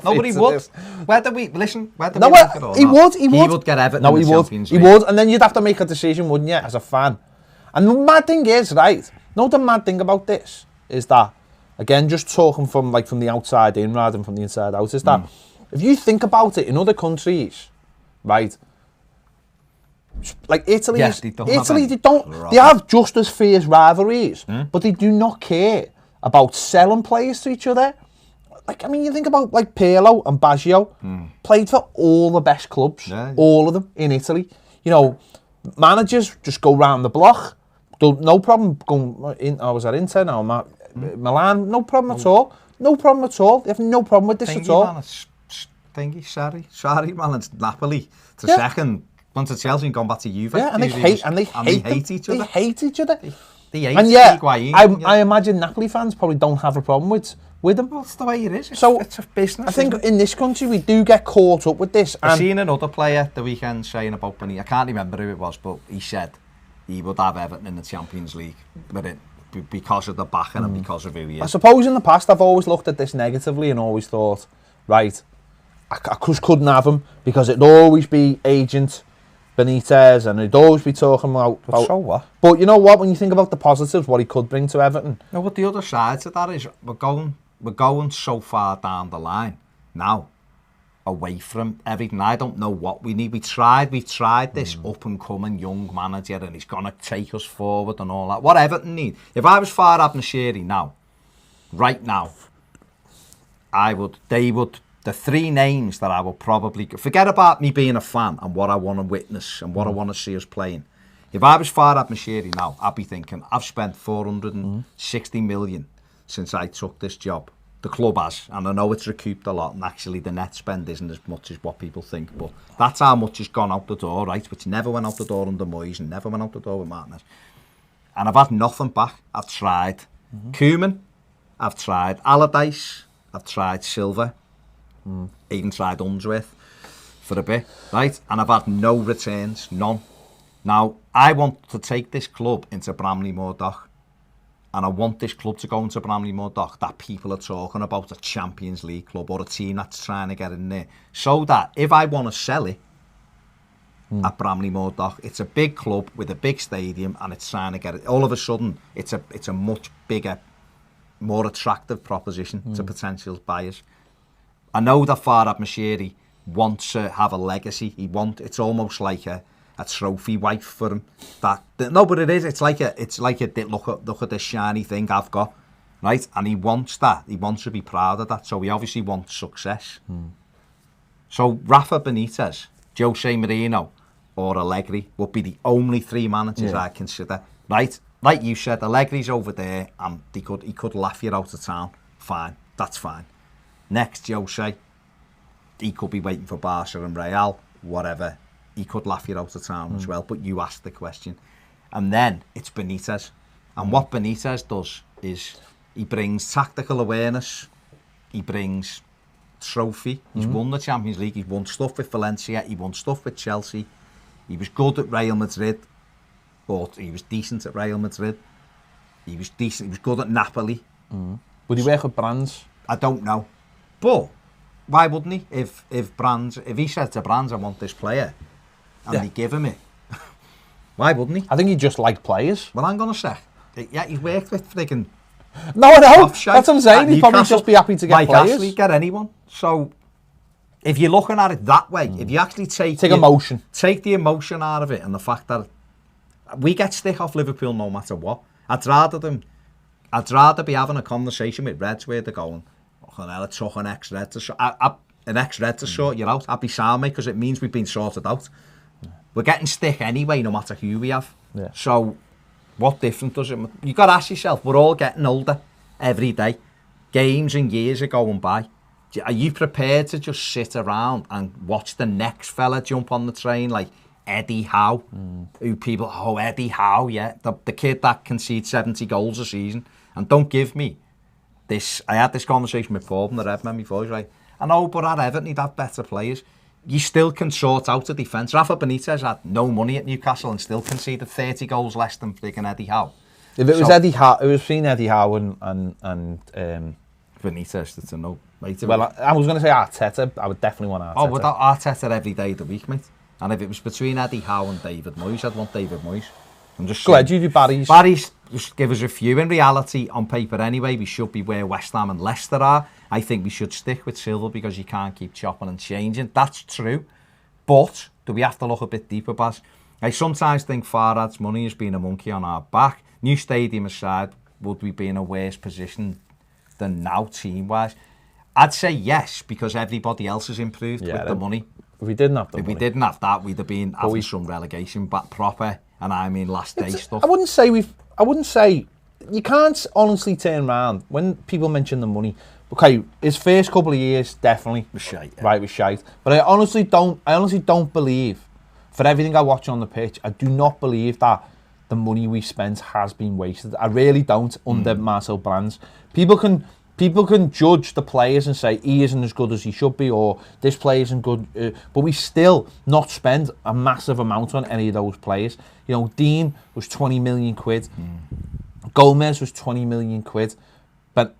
Speaker 2: Nobody
Speaker 1: would. Whether we like it or
Speaker 2: he
Speaker 1: not,
Speaker 2: would. He
Speaker 1: would get Everton in the Champions League.
Speaker 2: He would, and then you'd have to make a decision, wouldn't you, as a fan? And the mad thing is, right? No, the mad thing about this is that, again, just talking from the outside in rather than from the inside out, is that if you think about it in other countries, right? Like Italy, they have just as fierce rivalries, but they do not care about selling players to each other. Like, I mean, you think about like Pirlo and Baggio, played for all the best clubs, all of them in Italy. You know, managers just go round the block, no problem going in. I was at Inter now, Milan, no problem at all. No problem at all. They have no problem with this at all.
Speaker 1: Sorry, man, it's Napoli to second. Once to Chelsea and gone back to Juve.
Speaker 2: Yeah, and they hate each other. They hate each other.
Speaker 1: They hate
Speaker 2: and yeah, I imagine Napoli fans probably don't have a problem with them.
Speaker 1: Well, that's the way it is. It's a business.
Speaker 2: I think in this country we do get caught up with this.
Speaker 1: I've seen another player the weekend saying about Benitez. I can't remember who it was, but he said he would have Everton in the Champions League with it because of the backing and because of who he is.
Speaker 2: I suppose in the past I've always looked at this negatively and always thought, right, I just couldn't have him because it'd always be agent Benitez and he'd always be talking about...
Speaker 1: But so what?
Speaker 2: But you know what, when you think about the positives, what he could bring to Everton...
Speaker 1: No, but the other side to that is we're going so far down the line now, away from everything. I don't know what we need. We've tried this up-and-coming young manager and he's going to take us forward and all that. What Everton need? If I was Farhad Moshiri now, right now, the three names that I will probably... Forget about me being a fan and what I want to witness and what I want to see us playing. If I was Farhad Moshiri now, I'd be thinking, I've spent 460 million since I took this job. The club has, and I know it's recouped a lot, and actually the net spend isn't as much as what people think, but that's how much has gone out the door, right? Which never went out the door under Moyes and never went out the door with Martinez. And I've had nothing back. I've tried Koeman, I've tried Allardyce, I've tried Silva, even tried Unsworth for a bit, right? And I've had no returns, none. Now, I want to take this club into Bramley Moor Dock, and I want this club to go into Bramley Moor Dock that people are talking about, a Champions League club or a team that's trying to get in there, so that if I want to sell it at Bramley Moor Dock, it's a big club with a big stadium and it's trying to get it. All of a sudden, it's a much bigger, more attractive proposition to potential buyers. I know that Farhad Moshiri wants to have a legacy. It's almost like a trophy wife for him. No, but it is. It's like a look at this shiny thing I've got. right? And he wants that. He wants to be proud of that. So he obviously wants success. So Rafa Benitez, Jose Mourinho, or Allegri would be the only 3 managers I consider. Right? Like you said, Allegri's over there, and he could laugh you out of town. Fine, that's fine. Next, Jose, he could be waiting for Barca and Real, whatever. He could laugh you out of town as well, but you asked the question. And then it's Benitez. And what Benitez does is he brings tactical awareness, he brings trophy. He's won the Champions League, he's won stuff with Valencia, he won stuff with Chelsea. He was good at Real Madrid, but he was decent at Real Madrid. He was good at Napoli.
Speaker 2: Would he work with Brands?
Speaker 1: I don't know. But why wouldn't he? If he said to Brands, I want this player, and they give him it, why wouldn't he?
Speaker 2: I think he just liked players.
Speaker 1: Well, I'm going to say, yeah, he's worked with friggin'
Speaker 2: No, I know.
Speaker 1: offshite.
Speaker 2: That's what I'm saying. He'd probably
Speaker 1: Newcastle,
Speaker 2: just be happy to get
Speaker 1: Mike
Speaker 2: players.
Speaker 1: Ashley, get anyone. So, if you're looking at it that way, if you actually take
Speaker 2: emotion.
Speaker 1: Take the emotion out of it, and the fact that we get stick off Liverpool no matter what. I'd rather be having a conversation with Reds where they're going, I took an ex-Red to sort you out. I'd be sound, mate, because it means we've been sorted out. We're getting stick anyway, no matter who we have.
Speaker 2: Yeah.
Speaker 1: So, what difference does it make? You've got to ask yourself, we're all getting older every day. Games and years are going by. Are you prepared to just sit around and watch the next fella jump on the train like Eddie Howe? Eddie Howe, yeah. The kid that concedes 70 goals a season. And don't give me this. I had this conversation with Paul from the Redmen before. He's like, I know, but at Everton he'd have better players. You still can sort out a defence. Rafa Benitez had no money at Newcastle and still conceded 30 goals less than freaking Eddie Howe.
Speaker 2: If it was Eddie Howe, it was between Eddie Howe and
Speaker 1: Benitez, that's a no. Mate,
Speaker 2: well, I was going to say Arteta. I would definitely want Arteta.
Speaker 1: Oh, but Arteta every day of the week, mate. And if it was between Eddie Howe and David Moyes, I'd want David Moyes. I'm just
Speaker 2: go ahead, you do Barry's.
Speaker 1: Barry's, just give us a few. In reality, on paper anyway, we should be where West Ham and Leicester are. I think we should stick with Silva because you can't keep chopping and changing. That's true. But do we have to look a bit deeper, Baz? I sometimes think Farhad's money has been a monkey on our back. New stadium aside, would we be in a worse position than now, team-wise? I'd say yes, because everybody else has improved with the money.
Speaker 2: If we didn't have the
Speaker 1: money. If we didn't have that, we'd have been having some relegation back proper, and I mean last day stuff.
Speaker 2: I wouldn't say you can't honestly turn around when people mention the money. Okay, his first couple of years definitely
Speaker 1: was shite. Yeah.
Speaker 2: Right, was shite. But I honestly don't believe, for everything I watch on the pitch, I do not believe that the money we spent has been wasted. I really don't under Marcel Brands. People can judge the players and say he isn't as good as he should be, or this player isn't good, but we still not spend a massive amount on any of those players. You know, Dean was 20 million quid, Gomez was 20 million quid, but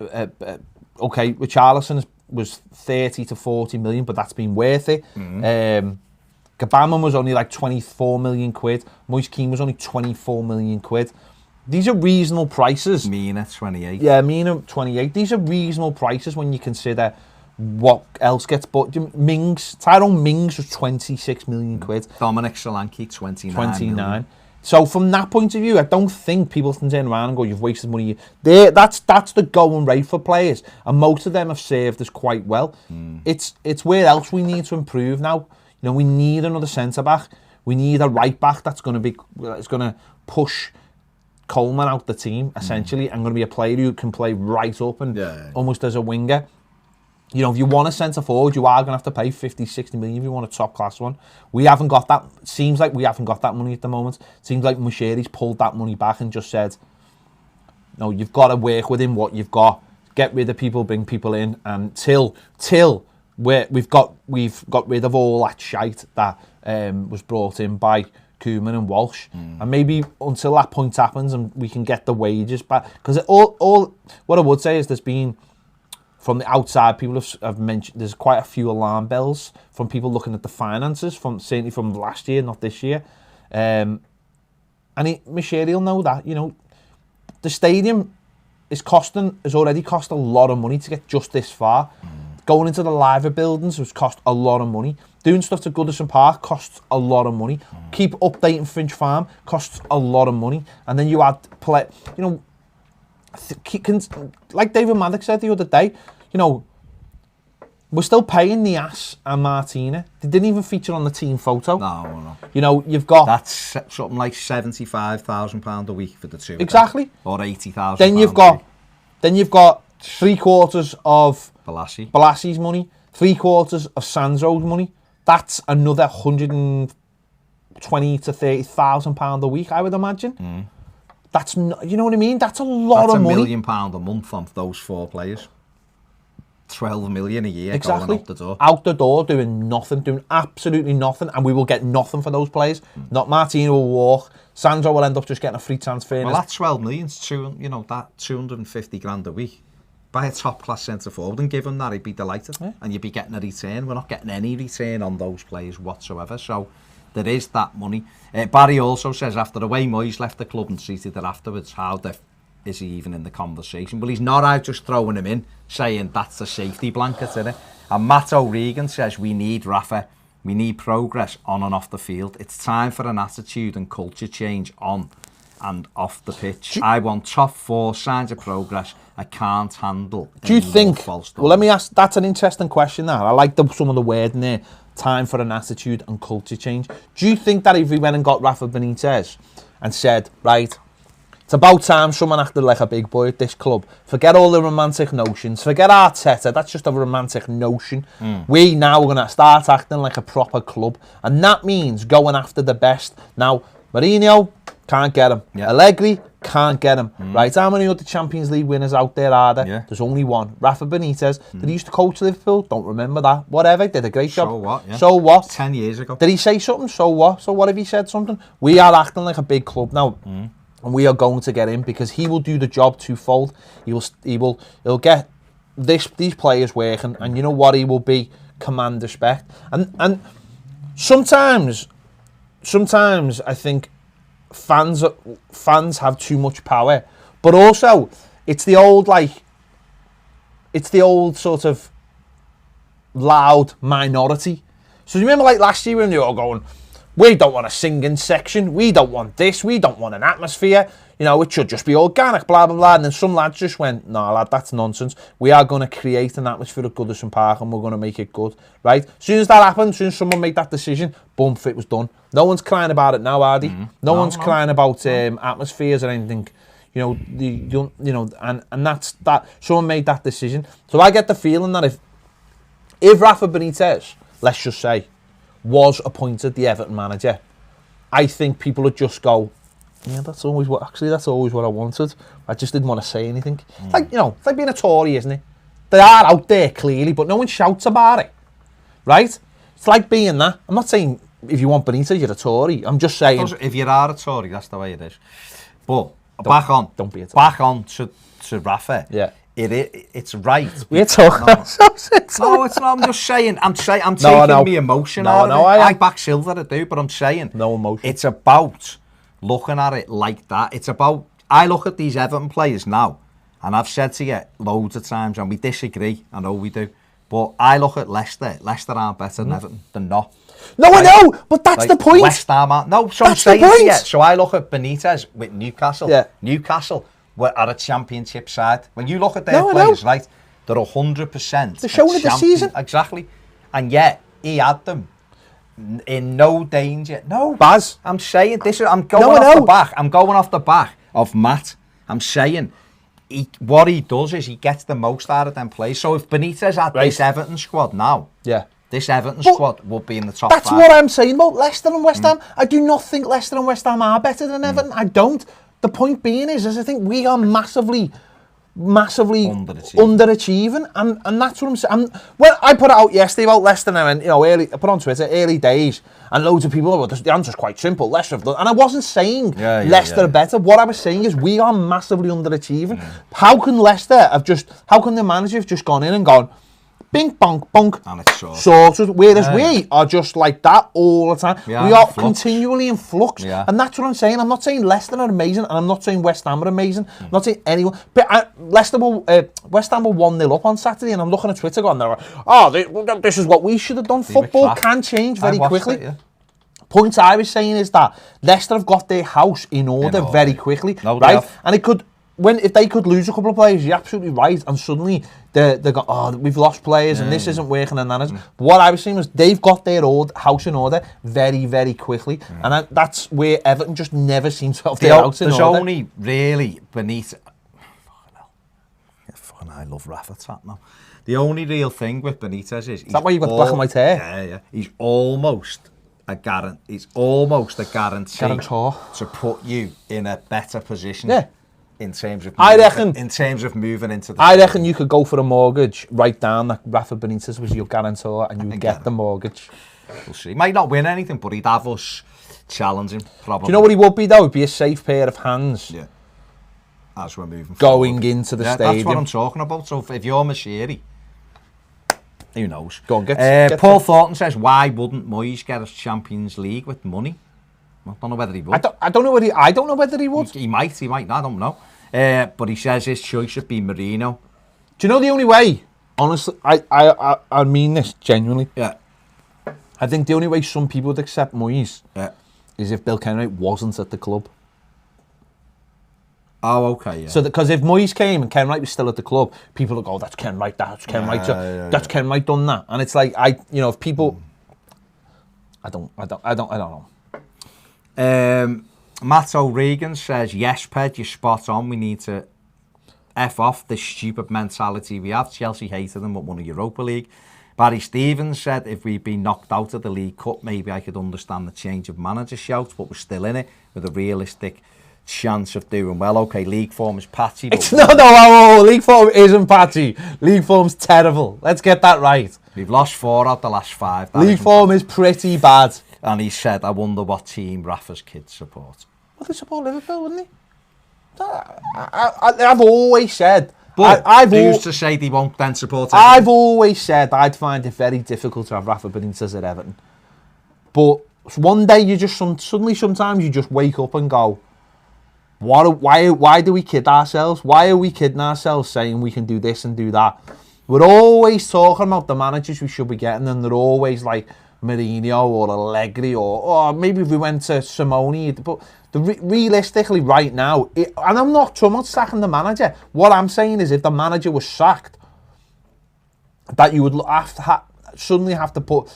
Speaker 2: okay, Richarlison was 30 to 40 million, but that's been worth it. Gabamon was only like 24 million quid. Moise Kean was only 24 million quid. These are reasonable prices.
Speaker 1: Mina, 28.
Speaker 2: Yeah, Mina, 28. These are reasonable prices when you consider what else gets bought. Tyrone Mings was 26 million quid.
Speaker 1: Dominic Solanke, 29 million.
Speaker 2: So from that point of view, I don't think people can turn around and go, you've wasted money. That's the going rate for players. And most of them have served us quite well. It's where else we need to improve now. You know, we need another centre-back. We need a right-back that's going to push Coleman out the team, essentially, and going to be a player who can play right up and almost as a winger. You know, if you want a centre-forward, you are going to have to pay 50, 60 million if you want a top-class one. We haven't got that. Seems like we haven't got that money at the moment. Seems like Moshiri's pulled that money back and just said, no, you've got to work within what you've got. Get rid of people, bring people in, and till we've got rid of all that shite that was brought in by Koeman and Walsh, and maybe until that point happens and we can get the wages back. Because all what I would say is there's been, from the outside, people have mentioned there's quite a few alarm bells from people looking at the finances certainly from last year, not this year. And Moshiri will know that, you know, the stadium has already cost a lot of money to get just this far. Going into the Liver buildings has cost a lot of money. Doing stuff to Goodison Park costs a lot of money. Keep updating Finch Farm costs a lot of money. And then you add you know, like David Maddox said the other day, you know, we're still paying Niasse and Martina. They didn't even feature on the team photo.
Speaker 1: No.
Speaker 2: You know, you've got...
Speaker 1: That's something like £75,000 a week for the two.
Speaker 2: Exactly.
Speaker 1: Or £80,000.
Speaker 2: Then you've got 3/4 of
Speaker 1: Balassi.
Speaker 2: Balassi's money, 3/4 of Sandro's money. That's another £120,000 to £30,000 a week, I would imagine. That's not, you know what I mean? That's a lot of money.
Speaker 1: That's £1 million a month on those 4 players. 12 million a year
Speaker 2: Exactly.
Speaker 1: going out the door.
Speaker 2: Out the door, doing absolutely nothing, and we will get nothing for those players. Not Martina will walk. Sandro will end up just getting a free transfer.
Speaker 1: Well, that 12 million's that 250 grand a week. Buy a top class centre forward and give him that, he'd be delighted. Yeah. And you'd be getting a return. We're not getting any return on those players whatsoever. So there is that money. Barry also says after the way Moyes left the club and treated it afterwards, is he even in the conversation? Well, he's not out just throwing him in, saying that's a safety blanket, isn't it? And Matt O'Regan says we need Rafa, we need progress on and off the field. It's time for an attitude and culture change on and off the pitch. I want top 4 signs of progress. I can't handle.
Speaker 2: Do you think? Well, let me ask. That's an interesting question. That I like some of the word in there. Time for an attitude and culture change. Do you think that if we went and got Rafa Benitez and said, right, it's about time someone acted like a big boy at this club. Forget all the romantic notions. Forget Arteta. That's just a romantic notion. We now are going to start acting like a proper club. And that means going after the best. Now, Mourinho, can't get him. Yeah. Allegri, can't get him. Right, how many other Champions League winners out there are there? Yeah. There's only one. Rafa Benitez. Did he used to coach Liverpool? Don't remember that. Whatever, did a great job.
Speaker 1: So what? Yeah.
Speaker 2: So what?
Speaker 1: 10 years ago.
Speaker 2: Did he say something? So what? So what if he said something? We are acting like a big club now. And we are going to get him because he will do the job twofold. He'll get these players working, and you know what? He will be command respect. And sometimes I think fans have too much power, but also it's the old sort of loud minority. So you remember like last year when they were all going, we don't want a singing section, we don't want this, we don't want an atmosphere, you know, it should just be organic, blah, blah, blah. And then some lads just went, no, lad, that's nonsense. We are going to create an atmosphere at Goodison Park and we're going to make it good, right? As soon as that happened, as soon as someone made that decision, boom, it was done. No one's crying about it now, are they? No one's crying about atmospheres or anything. You know, and that's that. Someone made that decision. So I get the feeling that if Rafa Benitez, let's just say, was appointed the Everton manager, I think people would just go, yeah, that's always what I wanted. I just didn't want to say anything. It's like, you know, it's like being a Tory, isn't it? They are out there clearly, but no one shouts about it, right? It's like being that. I'm not saying if you want Benitez, you're a Tory. I'm just saying
Speaker 1: if you are a Tory, that's the way it is. But back on to Rafa.
Speaker 2: Yeah.
Speaker 1: It's right.
Speaker 2: We're talking.
Speaker 1: No, it's not. I'm just saying. I'm taking my emotion out of it. I back Silver, I do, but I'm saying
Speaker 2: no emotion.
Speaker 1: It's about looking at it like that. It's about. I look at these Everton players now, and I've said to you loads of times, and we disagree. I know we do, but I look at Leicester. Leicester aren't better than Everton. They're not.
Speaker 2: No, I know, but that's the point.
Speaker 1: West Ham aren't. No, so I'm saying to you. So I look at Benitez with Newcastle. Yeah. Newcastle were at a championship side. When you look at their players, right, they're 100%.
Speaker 2: They're showing it this season.
Speaker 1: Exactly. And yet, he had them in no danger. No.
Speaker 2: Baz.
Speaker 1: I'm saying, I'm going off the back of Matt. I'm saying, what he does is he gets the most out of them players. So if Benitez had this Everton squad now, this Everton squad would be in the top 5.
Speaker 2: That's what I'm saying about Leicester and West Ham. I do not think Leicester and West Ham are better than Everton. I don't. The point being is I think we are massively underachieving, and that's what I'm saying. Well, I put it out yesterday about Leicester now, and I put on Twitter early days, and loads of people, well, the answer's quite simple. Leicester have done, and I wasn't saying Leicester are better. What I was saying is we are massively underachieving. How can the manager have just gone in and gone, bink, bonk, bonk,
Speaker 1: and it's
Speaker 2: sorted. Whereas we are just like that all the time. We are continually in flux. And that's what I'm saying. I'm not saying Leicester are amazing, and I'm not saying West Ham are amazing. I'm not saying anyone. But West Ham were 1-0 up on Saturday, and I'm looking at Twitter going, this is what we should have done. Football can change very quickly. Point I was saying is that Leicester have got their house in order very quickly, right? And it could if they could lose a couple of players, you're absolutely right, and suddenly they go, oh, we've lost players and this isn't working and that isn't. But what I was saying was they've got their house in order very, very quickly, and that's where Everton just never seems to have their house in order.
Speaker 1: There's only really Benitez. Fucking I love Rafa Tat now. The only real thing with Benitez is
Speaker 2: that why you've got black and white hair?
Speaker 1: Yeah. He's almost a guarantee. It's almost a guarantee
Speaker 2: Guarantor.
Speaker 1: to put you in a better position.
Speaker 2: Yeah.
Speaker 1: In terms of moving into the
Speaker 2: I reckon you could go for a mortgage, write down that Rafa Benitez was your guarantor, and you would get the mortgage.
Speaker 1: We'll see. He might not win anything, but he'd have us challenging, probably.
Speaker 2: Do you know what he would be, though? He'd be a safe pair of hands.
Speaker 1: Yeah. As we're moving
Speaker 2: going
Speaker 1: forward.
Speaker 2: Into the stadium.
Speaker 1: That's what I'm talking about. So if you're Mashiri, who knows?
Speaker 2: Go on, get
Speaker 1: Paul Thornton says, why wouldn't Moyes get us Champions League with money? I don't know whether he would.
Speaker 2: I don't know whether he would.
Speaker 1: He might not, I don't know. But he says his choice should be Mourinho.
Speaker 2: Do you know the only way? Honestly, I mean this genuinely.
Speaker 1: Yeah.
Speaker 2: I think the only way some people would accept Moyes
Speaker 1: is
Speaker 2: if Bill Kenwright wasn't at the club.
Speaker 1: Oh, okay, yeah.
Speaker 2: So because if Moyes came and Kenwright was still at the club, people would go, "That's Kenwright. That's Kenwright. That's Kenwright done that." And it's like if people, I don't know.
Speaker 1: Matt O'Regan says, yes, Ped, you're spot on. We need to F off this stupid mentality we have. Chelsea hated them but won a Europa League. Barry Stevens said, if we'd been knocked out of the League Cup, maybe I could understand the change of manager shouts, but we're still in it with a realistic chance of doing well. Okay, league form is patchy.
Speaker 2: It's no, league form isn't patchy. League form's terrible. Let's get that right.
Speaker 1: We've lost 4 out the last 5.
Speaker 2: League form is pretty bad.
Speaker 1: And he said, I wonder what team Rafa's kids support.
Speaker 2: Well, they support Liverpool, wouldn't they? I've always said...
Speaker 1: But I've used to say they won't then support Everton.
Speaker 2: I've always said I'd find it very difficult to have Rafa Benitez at Everton. But one day you just suddenly sometimes you just wake up and go, why do we kid ourselves? Why are we kidding ourselves saying we can do this and do that? We're always talking about the managers we should be getting, and they're always like Mourinho or Allegri or maybe if we went to Simone. But realistically, right now, and I'm not sacking the manager. What I'm saying is, if the manager was sacked, that you would suddenly have to put.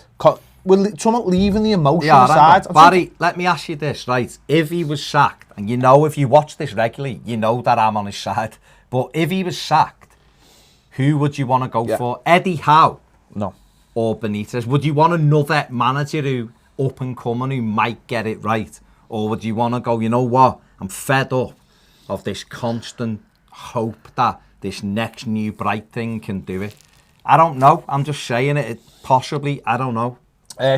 Speaker 2: Somewhat leaving the emotion aside.
Speaker 1: Barry, let me ask you this, right? If he was sacked, and if you watch this regularly, you know that I'm on his side. But if he was sacked, who would you want to go for? Eddie Howe?
Speaker 2: No.
Speaker 1: Or Benitez? Would you want another manager who up and coming who might get it right? Or would you want to go, you know what? I'm fed up of this constant hope that this next new bright thing can do it. I don't know. I'm just saying it. Possibly. I don't know.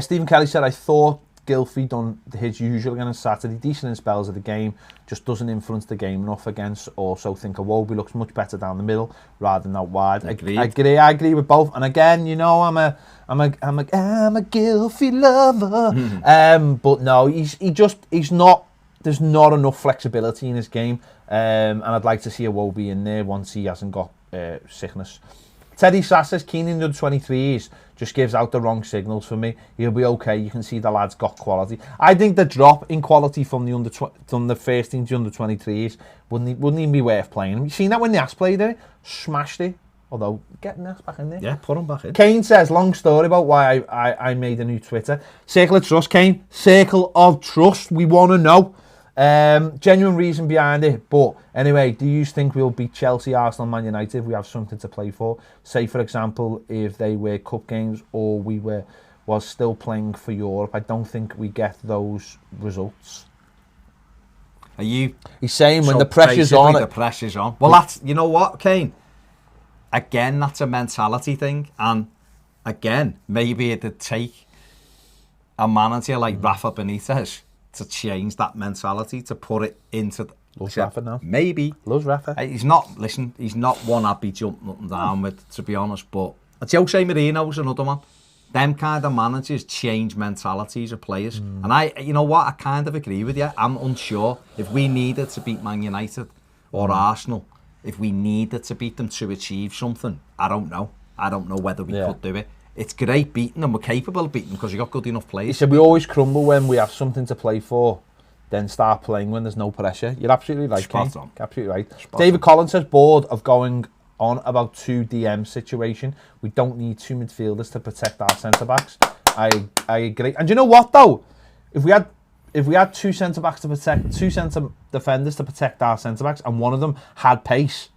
Speaker 2: Stephen Kelly said, I thought Gylfi done his usual again on Saturday. Decent in spells of the game. Just doesn't influence the game enough against. Also think Iwobi looks much better down the middle rather than out wide. I agree with both. And again, I'm a Gylfi lover. But no, he's not. There's not enough flexibility in his game. And I'd like to see Iwobi in there once he hasn't got sickness. Teddy Sass says Keane in the 23s just gives out the wrong signals for me. He'll be okay. You can see the lad's got quality. I think the drop in quality from the first team to under 23s wouldn't even be worth playing. You seen that when Nas played it? Smashed it. Although, get Nas back in there.
Speaker 1: Yeah, put him back in.
Speaker 2: Kane says, long story about why I made a new Twitter. Circle of Trust, Kane. Circle of Trust. We want to know. Genuine reason behind it. But anyway, do you think we'll beat Chelsea, Arsenal, Man United if we have something to play for? Say, for example, if they were cup games or we was still playing for Europe. I don't think we get those results.
Speaker 1: He's
Speaker 2: saying when the pressure's on.
Speaker 1: The pressure's on. Well, that's, you know what, Kane? Again, that's a mentality thing. And again, maybe it'd take a manager like Rafa Benitez to change that mentality, to put it into...
Speaker 2: Loves Rafa now.
Speaker 1: Maybe.
Speaker 2: Loves Rafa.
Speaker 1: He's not one I'd be jumping up and down with, to be honest, but Jose Mourinho's another one. Them kind of managers change mentalities of players. And you know what, I kind of agree with you. I'm unsure if we needed to beat Man United or Arsenal, if we needed to beat them to achieve something, I don't know. I don't know whether we could do it. It's great beating them. We're capable of beating them because you've got good enough players.
Speaker 2: He said we always crumble when we have something to play for. then start playing when there's no pressure. You're absolutely right,
Speaker 1: Spot
Speaker 2: Kane.
Speaker 1: on.
Speaker 2: Absolutely right.
Speaker 1: Spot
Speaker 2: David
Speaker 1: on.
Speaker 2: Collins says, bored of going on about 2 DM situation. We don't need 2 midfielders to protect our centre-backs. I agree. And do you know what, though? If we had 2 centre-backs to protect, 2 centre defenders to protect our centre-backs, and one of them had pace,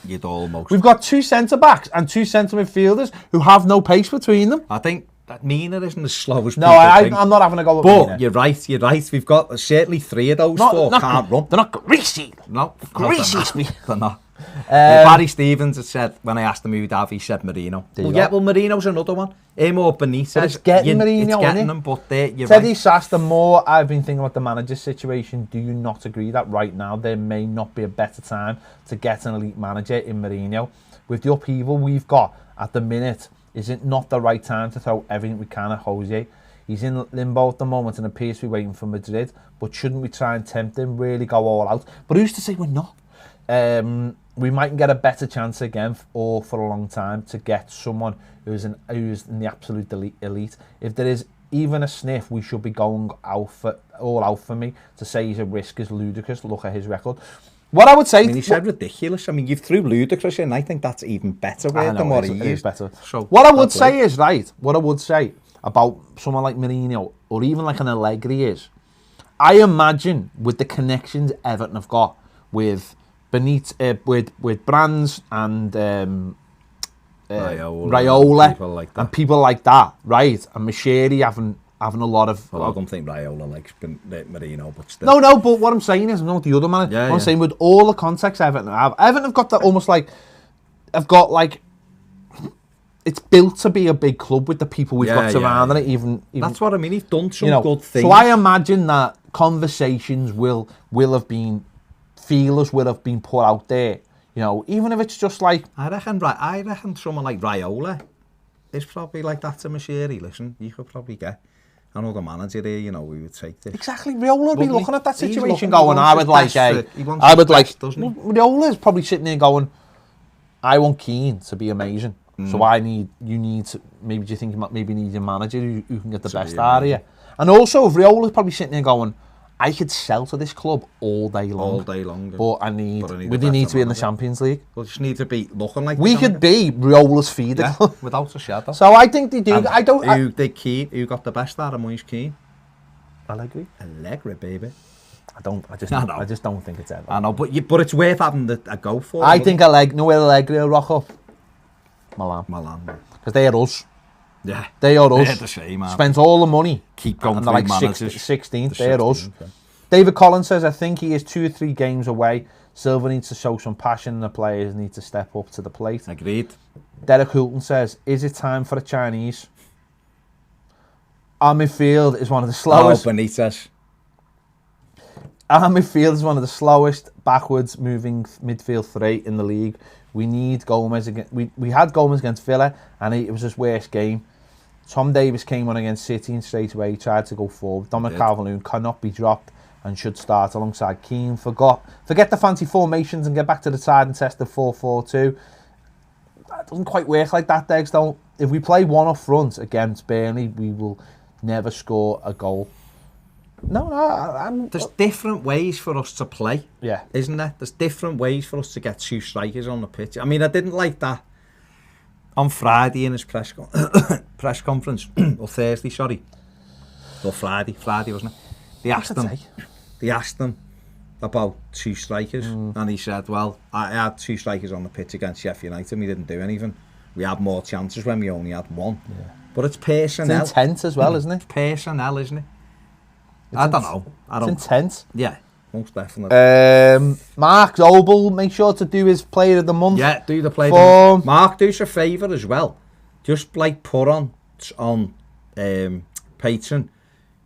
Speaker 1: You'd almost.
Speaker 2: we've got 2 centre-backs and 2 centre midfielders who have no pace between them.
Speaker 1: I think that Mina isn't as slow as
Speaker 2: No,
Speaker 1: people think.
Speaker 2: I'm not having a go at
Speaker 1: But
Speaker 2: Mina.
Speaker 1: you're right. We've got certainly 3 of those 4 can't run.
Speaker 2: They're not greasy.
Speaker 1: No,
Speaker 2: Greasy
Speaker 1: they're
Speaker 2: speed.
Speaker 1: not. They're not. Barry Stevens had said, when I asked him who'd have, he said Marino.
Speaker 2: There you
Speaker 1: Well, yeah,
Speaker 2: go.
Speaker 1: well, Marino's another one. Him or Benitez.
Speaker 2: But it's getting Mourinho,
Speaker 1: It's
Speaker 2: isn't
Speaker 1: getting
Speaker 2: it?
Speaker 1: them, but you're
Speaker 2: Teddy
Speaker 1: right.
Speaker 2: Sass, the more I've been thinking about the manager's situation, do you not agree that right now there may not be a better time to get an elite manager in Mourinho? With the upheaval we've got at the minute, is it not the right time to throw everything we can at Jose? He's in limbo at the moment and appears to be waiting for Madrid, but shouldn't we try and tempt him, really go all out? But who's to say we're not? We might get a better chance again, or for a long time, to get someone who's in the absolute elite. If there is even a sniff, we should be going all out for me. To say he's a risk is ludicrous. Look at his record. What I would say...
Speaker 1: I mean, he said ridiculous. I mean, you've threw ludicrous in. I think that's even better word than what he
Speaker 2: it is
Speaker 1: used.
Speaker 2: better.
Speaker 1: So,
Speaker 2: What I would say is, right, what I would say about someone like Mourinho, or even like an Allegri is, I imagine with the connections Everton have got with with Brands and Raiola
Speaker 1: people like that.
Speaker 2: and people like that, right? And Machiri having a lot of...
Speaker 1: Well, I don't think Raiola likes Marino, but still.
Speaker 2: No, but what I'm saying is, not the other man.
Speaker 1: Yeah,
Speaker 2: I'm saying with all the context Everton have got that almost like... I've got like... It's built to be a big club with the people we've got surrounding it, even...
Speaker 1: That's what I mean. He's done some good things.
Speaker 2: So I imagine that conversations will have been... Feelers will have been put out there. You know, even if it's just like...
Speaker 1: I reckon someone like Raiola is probably like that to Machiri. Listen, you could probably get another manager there, you know, we would take this.
Speaker 2: Exactly, Raiola would be
Speaker 1: Lovely.
Speaker 2: looking at that
Speaker 1: He's
Speaker 2: situation
Speaker 1: looking-
Speaker 2: going,
Speaker 1: he
Speaker 2: I
Speaker 1: wants
Speaker 2: would
Speaker 1: his
Speaker 2: like
Speaker 1: best for- he wants his best, doesn't he?
Speaker 2: Raiola's probably sitting there going, I want Keane to be amazing. So you need to, maybe do you think you maybe need a manager who can get the best out of you? And also, if Riola's probably sitting there going, I could sell to this club all day long.
Speaker 1: All day long.
Speaker 2: But
Speaker 1: a
Speaker 2: we
Speaker 1: better
Speaker 2: need to be in the
Speaker 1: manager.
Speaker 2: Champions League.
Speaker 1: We'll just need to be looking like
Speaker 2: We
Speaker 1: the
Speaker 2: could be Riola's feeder
Speaker 1: yeah,
Speaker 2: club.
Speaker 1: without a shadow.
Speaker 2: So I think they do.
Speaker 1: And
Speaker 2: I don't...
Speaker 1: Who did Keane? Who got the best out of Moise Keane?
Speaker 2: Allegri?
Speaker 1: Allegri, baby.
Speaker 2: I just don't think it's ever.
Speaker 1: I know, but it's worth having a go for.
Speaker 2: I think Allegri will rock up.
Speaker 1: Milan.
Speaker 2: Because they are us.
Speaker 1: Yeah.
Speaker 2: They are us.
Speaker 1: They're the same, man.
Speaker 2: Spent all the money.
Speaker 1: Keep going
Speaker 2: And
Speaker 1: through
Speaker 2: they're like
Speaker 1: managers.
Speaker 2: 16th.
Speaker 1: The
Speaker 2: They are us.
Speaker 1: 16th, yeah.
Speaker 2: David Collins says, I think he is 2 or 3 games away. Silva needs to show some passion and the players need to step up to the plate.
Speaker 1: Agreed.
Speaker 2: Derek Hulton says, is it time for a Chinese? Our midfield is one of the slowest.
Speaker 1: Oh, Benitez.
Speaker 2: Our midfield is one of the slowest backwards moving midfield 3 in the league. We need Gomez against. We had Gomez against Villa, and it was his worst game. Tom Davis came on against City and straight away he tried to go forward. Dominic Calvert-Lewin cannot be dropped and should start alongside Keane. Forget the fancy formations and get back to the side and test the 4-4-2. That doesn't quite work like that, Degs. Though, if we play one up front against Burnley, we will never score a goal. No,
Speaker 1: There's different ways for us to play.
Speaker 2: Yeah.
Speaker 1: Isn't there? There's different ways for us to get 2 strikers on the pitch. I mean, I didn't like that on Friday in his press conference, or Thursday, sorry. Or Friday, wasn't it? They asked him about 2 strikers, and he said, well, I had 2 strikers on the pitch against Sheffield United, and we didn't do anything. We had more chances when we only had 1. Yeah. But it's personnel.
Speaker 2: It's intense as well, isn't it?
Speaker 1: It's personnel, isn't it? I don't know.
Speaker 2: It's intense.
Speaker 1: Yeah, most definitely.
Speaker 2: Mark Zobel, make sure to do his Player of the Month.
Speaker 1: Yeah, do the Player of
Speaker 2: form.
Speaker 1: the Month. Mark, do us a favour as well. Just like put on Patreon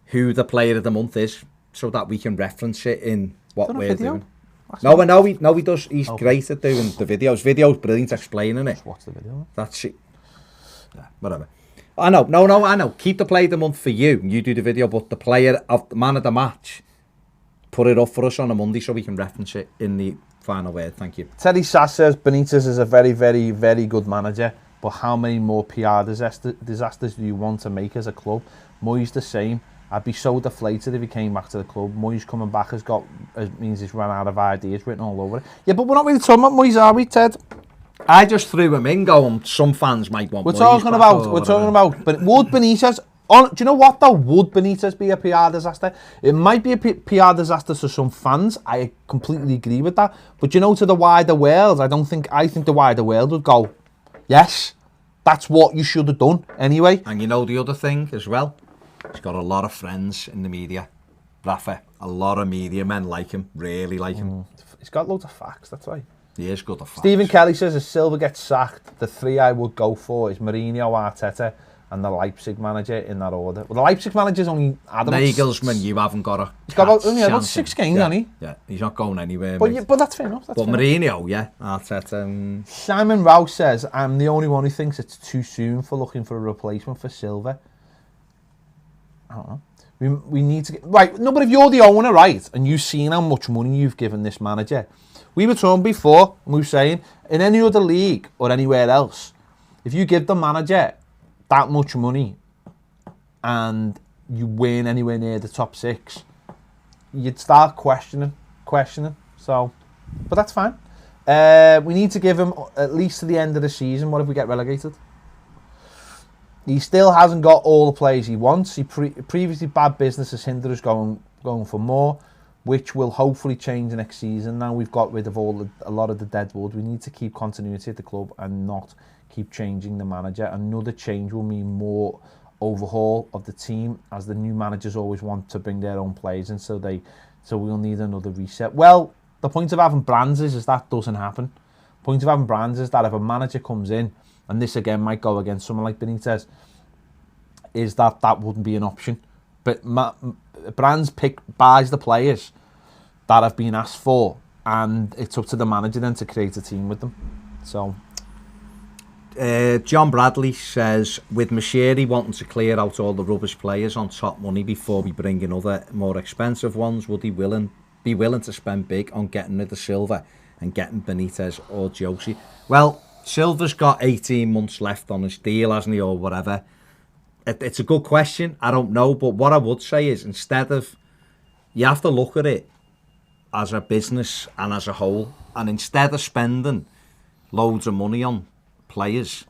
Speaker 1: who the Player of the Month is, so that we can reference it in what we're doing. No, I know he does. He's great at doing the videos. Videos brilliant explaining it.
Speaker 2: Just watch the video.
Speaker 1: That's it. Yeah, whatever. I know. No, I know. Keep the Player of the Month for you. You do the video, but the player of the man of the match, put it up for us on a Monday so we can reference it in the final word. Thank you.
Speaker 2: Teddy Sass says Benitez is a very, very, very good manager, but how many more PR disasters do you want to make as a club? Moyes the same. I'd be so deflated if he came back to the club. Moyes coming back means he's run out of ideas written all over it. Yeah, but we're not really talking about Moyes, are we, Ted?
Speaker 1: I just threw him in going, some fans might want
Speaker 2: We're
Speaker 1: Moyes
Speaker 2: talking
Speaker 1: back
Speaker 2: about,
Speaker 1: or
Speaker 2: we're talking
Speaker 1: whatever.
Speaker 2: about, but would Benitez, do you know what though? Would Benitez be a PR disaster? It might be a PR disaster to some fans. I completely agree with that. But you know, to the wider world, I think the wider world would go, yes, that's what you should have done anyway.
Speaker 1: And you know the other thing as well? He's got a lot of friends in the media. Rafa, a lot of media men like him, really like him.
Speaker 2: He's got loads of facts, that's right.
Speaker 1: He is good at facts.
Speaker 2: Stephen Kelly says if Silva gets sacked, the three I would go for is Mourinho, Arteta, and the Leipzig manager in that order. Well, the Leipzig manager's only adamant.
Speaker 1: Nagelsmann, you haven't got a
Speaker 2: He's got about,
Speaker 1: chance
Speaker 2: about 6 games,
Speaker 1: yeah,
Speaker 2: hasn't he?
Speaker 1: Yeah, he's not going anywhere.
Speaker 2: But that's fair enough.
Speaker 1: But Mourinho, yeah, Arteta.
Speaker 2: Simon Rouse says, I'm the only one who thinks it's too soon for looking for a replacement for Silva. I don't know. We need to get... Right, no, but if you're the owner, right, and you've seen how much money you've given this manager, we were talking before, and we were saying, in any other league or anywhere else, if you give the manager that much money and you win anywhere near the top 6, you'd start questioning. So, but that's fine. We need to give him at least to the end of the season. What if we get relegated? He still hasn't got all the players he wants. Previously bad business has hindered us going for more, which will hopefully change next season. Now we've got rid of a lot of the dead wood. We need to keep continuity at the club and not keep changing the manager. Another change will mean more overhaul of the team, as the new managers always want to bring their own players in, so we'll need another reset. Well, the point of having brands is that doesn't happen. The point of having brands is that if a manager comes in, and this again might go against someone like Benitez, is that wouldn't be an option. But brands buys the players that have been asked for, and it's up to the manager then to create a team with them. So,
Speaker 1: John Bradley says, with Moshiri wanting to clear out all the rubbish players on top money before we bring in other more expensive ones, would he be willing to spend big on getting rid of Silva and getting Benitez or Josie? Well, Silva's got 18 months left on his deal, hasn't he, or whatever. It's a good question. I don't know, but what I would say is, you have to look at it as a business and as a whole, and instead of spending loads of money on players,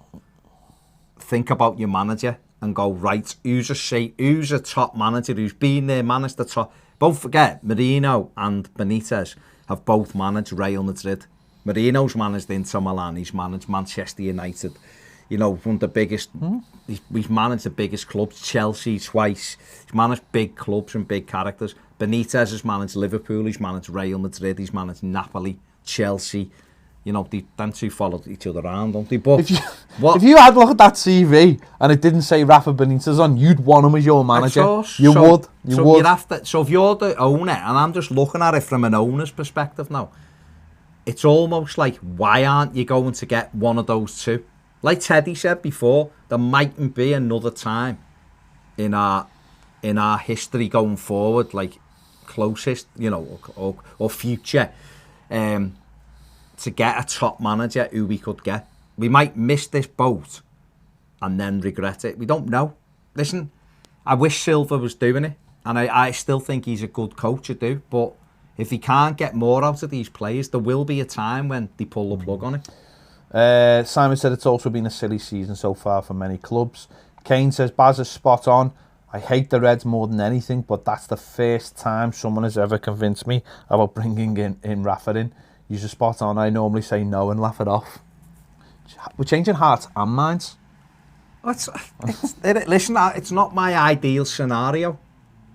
Speaker 1: think about your manager and go, right, who's a top manager who's been there, managed the top. Don't forget, Mourinho and Benitez have both managed Real Madrid. Mourinho's managed Inter Milan, he's managed Manchester United. You know, one of the biggest, he's managed the biggest clubs, Chelsea twice. He's managed big clubs and big characters. Benitez has managed Liverpool, he's managed Real Madrid, he's managed Napoli, Chelsea. You know, them two followed each other around, don't they? But
Speaker 2: if you had a look at that CV and it didn't say Rafa Benitez on, you'd want him as your manager. You would.
Speaker 1: You'd have to, so if you're the owner, and I'm just looking at it from an owner's perspective now, it's almost like, why aren't you going to get one of those two? Like Teddy said before, there mightn't be another time in our history going forward, like closest, you know, or future, to get a top manager who we could get. We might miss this boat and then regret it. We don't know. Listen, I wish Silva was doing it, and I still think he's a good coach to do, but if he can't get more out of these players, there will be a time when they pull the plug on it.
Speaker 2: Simon said it's also been a silly season so far for many clubs. Kane says, Baz is spot on. I hate the Reds more than anything, but that's the first time someone has ever convinced me about bringing in Rafa in. You're spot on. I normally say no and laugh it off. We're changing hearts and minds.
Speaker 1: Listen, it's not my ideal scenario.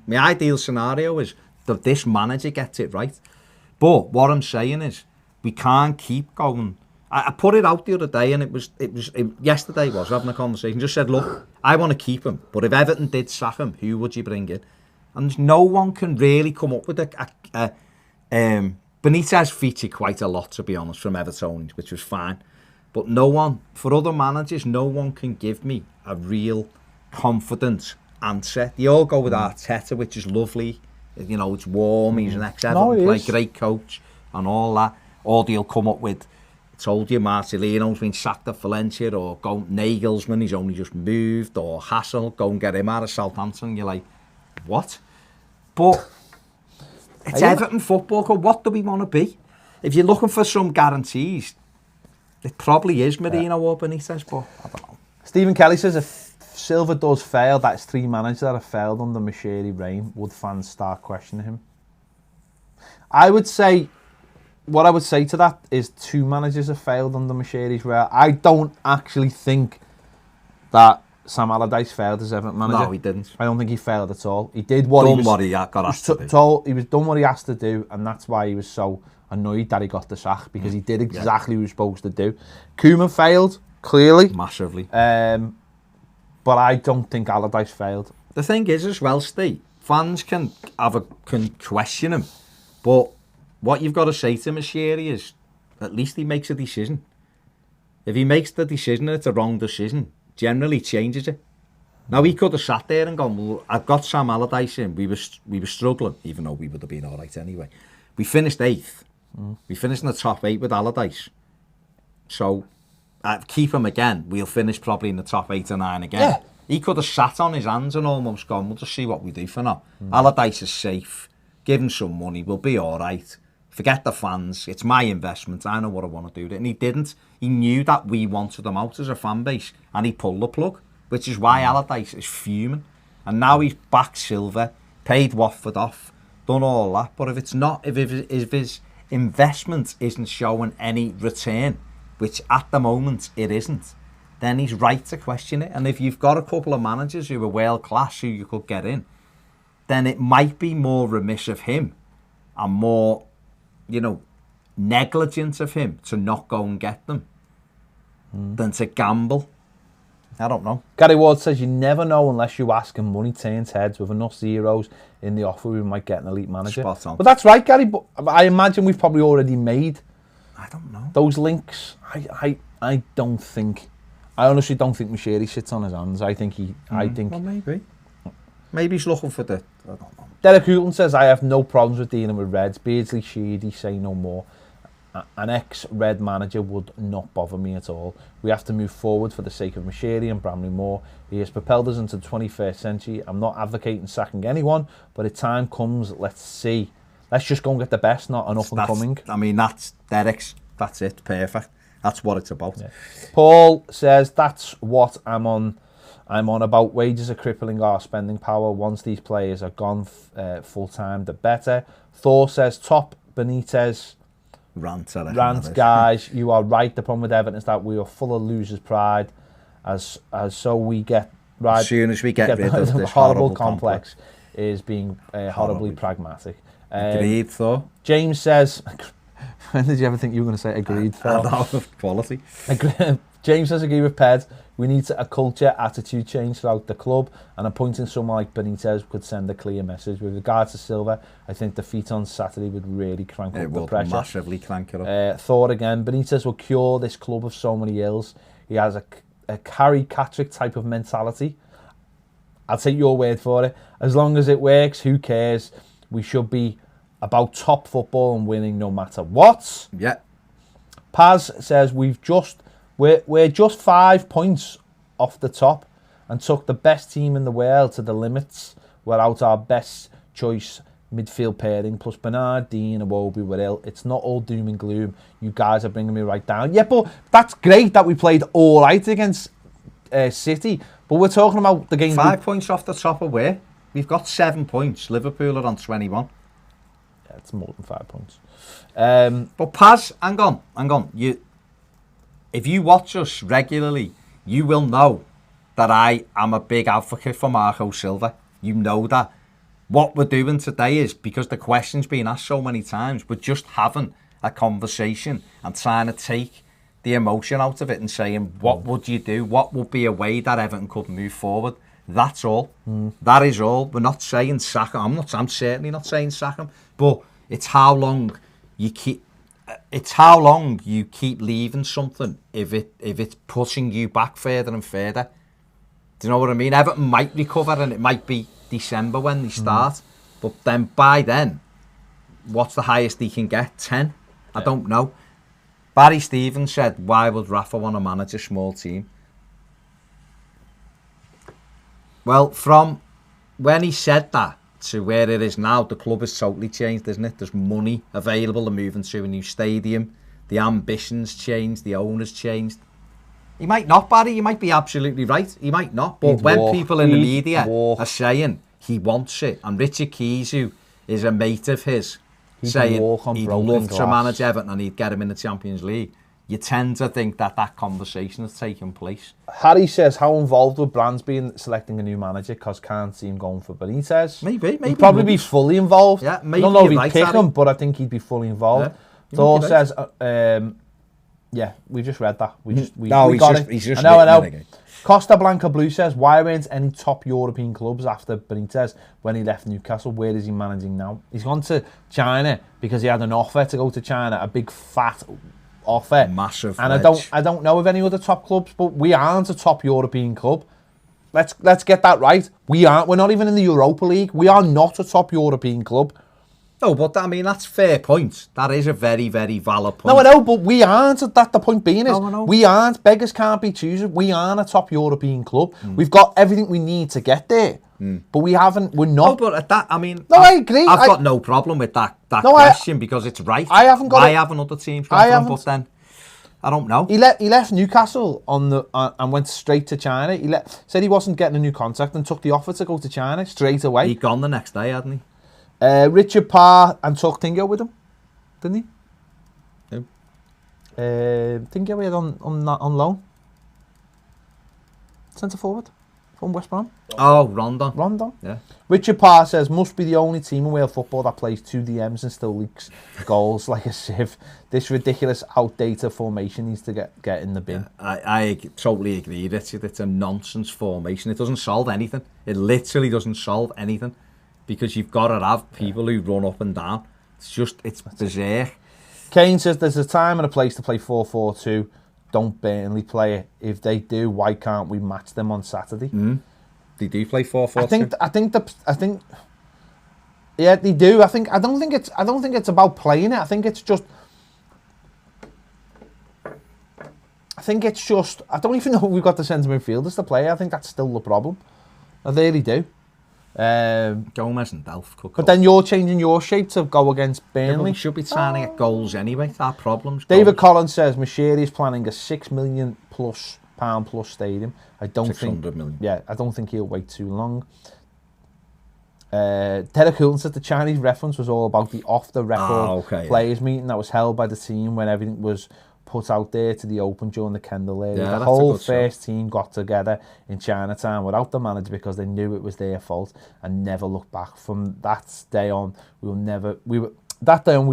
Speaker 1: My ideal scenario is that this manager gets it right. But what I'm saying is, we can't keep going. I put it out the other day, and yesterday was having a conversation. Just said, look, I want to keep him, but if Everton did sack him, who would you bring in? And no one can really come up with Benitez featured quite a lot, to be honest, from Evertonians, which was fine. But no one, for other managers, no one can give me a real confident answer. They all go with Arteta, which is lovely. You know, it's warm, he's an ex-Everton player, great coach, and all that. Or they'll come up with, I told you, Marcelino's been sacked at Valencia, or Nagelsmann, he's only just moved, or Hassel, go and get him out of Southampton. You're like, what? But it's
Speaker 2: Are you-
Speaker 1: Everton Football Club. What do we want to be? If you're looking for some guarantees, it probably is Mourinho or Benitez, but I don't know.
Speaker 2: Stephen Kelly says if Silva does fail, that's 3 managers that have failed under Mashiri reign, would fans start questioning him? I would say, what I would say to that is 2 managers have failed under Mashiri's reign. I don't actually think that Sam Allardyce failed as Everton manager.
Speaker 1: No, he didn't.
Speaker 2: I don't think he failed at all. He did what he was...
Speaker 1: What he got asked to do.
Speaker 2: Told, he was done what he asked to do, and that's why he was so annoyed that he got the sack, because he did exactly what he was supposed to do. Koeman failed, clearly.
Speaker 1: Massively.
Speaker 2: But I don't think Allardyce failed.
Speaker 1: The thing is as well, Steve, fans can question him, but what you've got to say to Mashiri is, at least he makes a decision. If he makes the decision and it's a wrong decision, generally changes it. Now, he could have sat there and gone, well, I've got Sam Allardyce in. We were struggling, even though we would have been all right anyway. We finished 8th. We finished in the top 8 with Allardyce. So, keep him again. We'll finish probably in the top 8 or 9 again.
Speaker 2: Yeah.
Speaker 1: He could have sat on his hands and almost gone, we'll just see what we do for now. Allardyce is safe. Give him some money. We'll be all right. Forget the fans. It's my investment. I know what I want to do with it. And he didn't. He knew that we wanted him out as a fan base, and he pulled the plug, which is why Allardyce is fuming. And now he's back Silva, paid Watford off, done all that. But if his investment isn't showing any return, which at the moment it isn't, then he's right to question it. And if you've got a couple of managers who are world class who you could get in, then it might be more remiss of him and more, negligent of him to not go and get them than to gamble. I don't know.
Speaker 2: Gary Ward says you never know unless you ask, and money turns heads. With enough zeros in the offer, we might get an elite manager.
Speaker 1: Spot on.
Speaker 2: But that's right, Gary. But I imagine we've probably already made
Speaker 1: I don't know.
Speaker 2: those links. I don't think. I honestly don't think Mashiri sits on his hands. I think he. I think.
Speaker 1: Well, maybe. Maybe he's looking for the... I don't know.
Speaker 2: Derek Houghton says I have no problems with dealing with Reds. Beardsley, Sheedy, say no more. An ex-Red manager would not bother me at all. We have to move forward for the sake of Mashiri and Bramley Moore. He has propelled us into the 21st century. I'm not advocating sacking anyone, but if time comes, let's see. Let's just go and get the best, not an up-and-coming.
Speaker 1: I mean, that's Derek's. That's it. Perfect. That's what it's about.
Speaker 2: Yeah. Paul says that's what I'm on about. Wages are crippling our spending power. Once these players are gone full-time, the better. Thor says top Benitez...
Speaker 1: Rant,
Speaker 2: guys, you are right. The problem with Everton is that we are full of losers' pride, as so we get right.
Speaker 1: As soon as we get rid of this
Speaker 2: horrible complex, is being horribly pragmatic.
Speaker 1: Agreed, Thor.
Speaker 2: James says, when did you ever think you were going to say agreed, Thor?
Speaker 1: Quality.
Speaker 2: James says, agree with Ped. We need a culture, attitude change throughout the club, and appointing someone like Benitez could send a clear message. With regards to Silva, I think defeat on Saturday would really crank up the pressure.
Speaker 1: It would massively crank it up.
Speaker 2: Thought again, Benitez will cure this club of so many ills. He has a Carrie Catrick type of mentality. I'll take your word for it. As long as it works, who cares? We should be about top football and winning no matter what.
Speaker 1: Yeah.
Speaker 2: Paz says we're just 5 points off the top and took the best team in the world to the limits. We're out our best choice midfield pairing plus Bernard, Dean, and Iwobi were ill. It's not all doom and gloom. You guys are bringing me right down. Yeah, but that's great that we played all right against City. But we're talking about the game.
Speaker 1: 5 points off the top of where? We've got 7 points. Liverpool are on 21.
Speaker 2: Yeah, it's more than 5 points.
Speaker 1: But Paz, hang on. If you watch us regularly, you will know that I am a big advocate for Marco Silva. You know that. What we're doing today is, because the question's been asked so many times, we're just having a conversation and trying to take the emotion out of it and saying, what would you do? What would be a way that Everton could move forward? That's all. That is all. We're not saying sack him. I'm certainly not saying sack him. But it's how long you keep leaving something if it's pushing you back further and further. Do you know what I mean? Everton might recover and it might be December when they start. But then by then, what's the highest he can get? 10? I don't know. Barry Stevens said, why would Rafa want to manage a small team? Well, from when he said that to where it is now, the club has totally changed, isn't it? There's money available, they're moving to a new stadium, the ambitions changed, the owners changed. He might not, Barry, you might be absolutely right, he might not, but when people in the media are saying he wants it, and Richard Keys, who is a mate of his, saying he'd love to manage Everton and he'd get him in the Champions League, you tend to think that that conversation has taken place.
Speaker 2: Harry says, how involved would Bransby in selecting a new manager? Because can't see him going for Benitez.
Speaker 1: Maybe.
Speaker 2: He'd probably be fully involved.
Speaker 1: Yeah, maybe.
Speaker 2: I don't know if he'd
Speaker 1: right,
Speaker 2: pick
Speaker 1: Harry.
Speaker 2: him, but I think he'd be fully involved.
Speaker 1: Yeah,
Speaker 2: Thor says, yeah, we just read that. We
Speaker 1: he's
Speaker 2: got
Speaker 1: just,
Speaker 2: it.
Speaker 1: he's just
Speaker 2: I know. Costa Blanca Blue says, why weren't any top European clubs after Benitez when he left Newcastle? Where is he managing now? He's gone to China because he had an offer to go to China, a big fat offer.
Speaker 1: Massive.
Speaker 2: And
Speaker 1: wedge.
Speaker 2: I don't know of any other top clubs, but we aren't a top European club. Let's get that right. We're not even in the Europa League. We are not a top European club.
Speaker 1: No, but I mean, that's fair point. That is a very, very valid point.
Speaker 2: No, I know, but we aren't. That the point being is,
Speaker 1: No, I know.
Speaker 2: we aren't. Beggars can't be choosers. We aren't a top European club. We've got everything we need to get there, but we haven't. We're not.
Speaker 1: No, but at that, I mean,
Speaker 2: No, I agree.
Speaker 1: I've got no problem with that
Speaker 2: No,
Speaker 1: question because it's right.
Speaker 2: I haven't got
Speaker 1: Why
Speaker 2: it.
Speaker 1: haven't other teams
Speaker 2: I
Speaker 1: gone for him?
Speaker 2: haven't.
Speaker 1: But then, I don't know.
Speaker 2: He left Newcastle and went straight to China. Said he wasn't getting a new contract and took the offer to go to China straight away.
Speaker 1: He'd gone the next day, hadn't he?
Speaker 2: Richard Parr and took Tingo with him, didn't he?
Speaker 1: Who?
Speaker 2: Tingo we had on loan. Centre forward from West Brom.
Speaker 1: Oh, Rondon.
Speaker 2: Yeah. Richard Parr says, must be the only team in Wales football that plays 2 DMs and still leaks goals like a sieve. This ridiculous outdated formation needs to get in the bin.
Speaker 1: I totally agree, Richard. It's a nonsense formation. It doesn't solve anything. It literally doesn't solve anything because you've got to have people who run up and down. It's bizarre.
Speaker 2: Kane says there's a time and a place to play 4-4-2. Don't Burnley play it. If they do, why can't we match them on Saturday?
Speaker 1: They do play 4-4-2.
Speaker 2: I think yeah, they do. I don't think it's about playing it. I think it's just I don't even know if we've got the centre midfielders to play. I think that's still the problem. I really do.
Speaker 1: Gomez and Delph could
Speaker 2: But then you're changing your shape to go against
Speaker 1: yeah,
Speaker 2: Burnley.
Speaker 1: we should be trying to get goals anyway. Our problems.
Speaker 2: David Collins says Mashiri is planning a £6 million plus stadium. I don't
Speaker 1: 600
Speaker 2: think.
Speaker 1: million.
Speaker 2: Yeah, I don't think he'll wait too long. Derek Hulton said the Chinese reference was all about the off-the-record players meeting that was held by the team when everything was put out there to the open during the Kendall era.
Speaker 1: Yeah,
Speaker 2: the whole first team got together in Chinatown without the manager because they knew it was their fault and never looked back. From that day on, we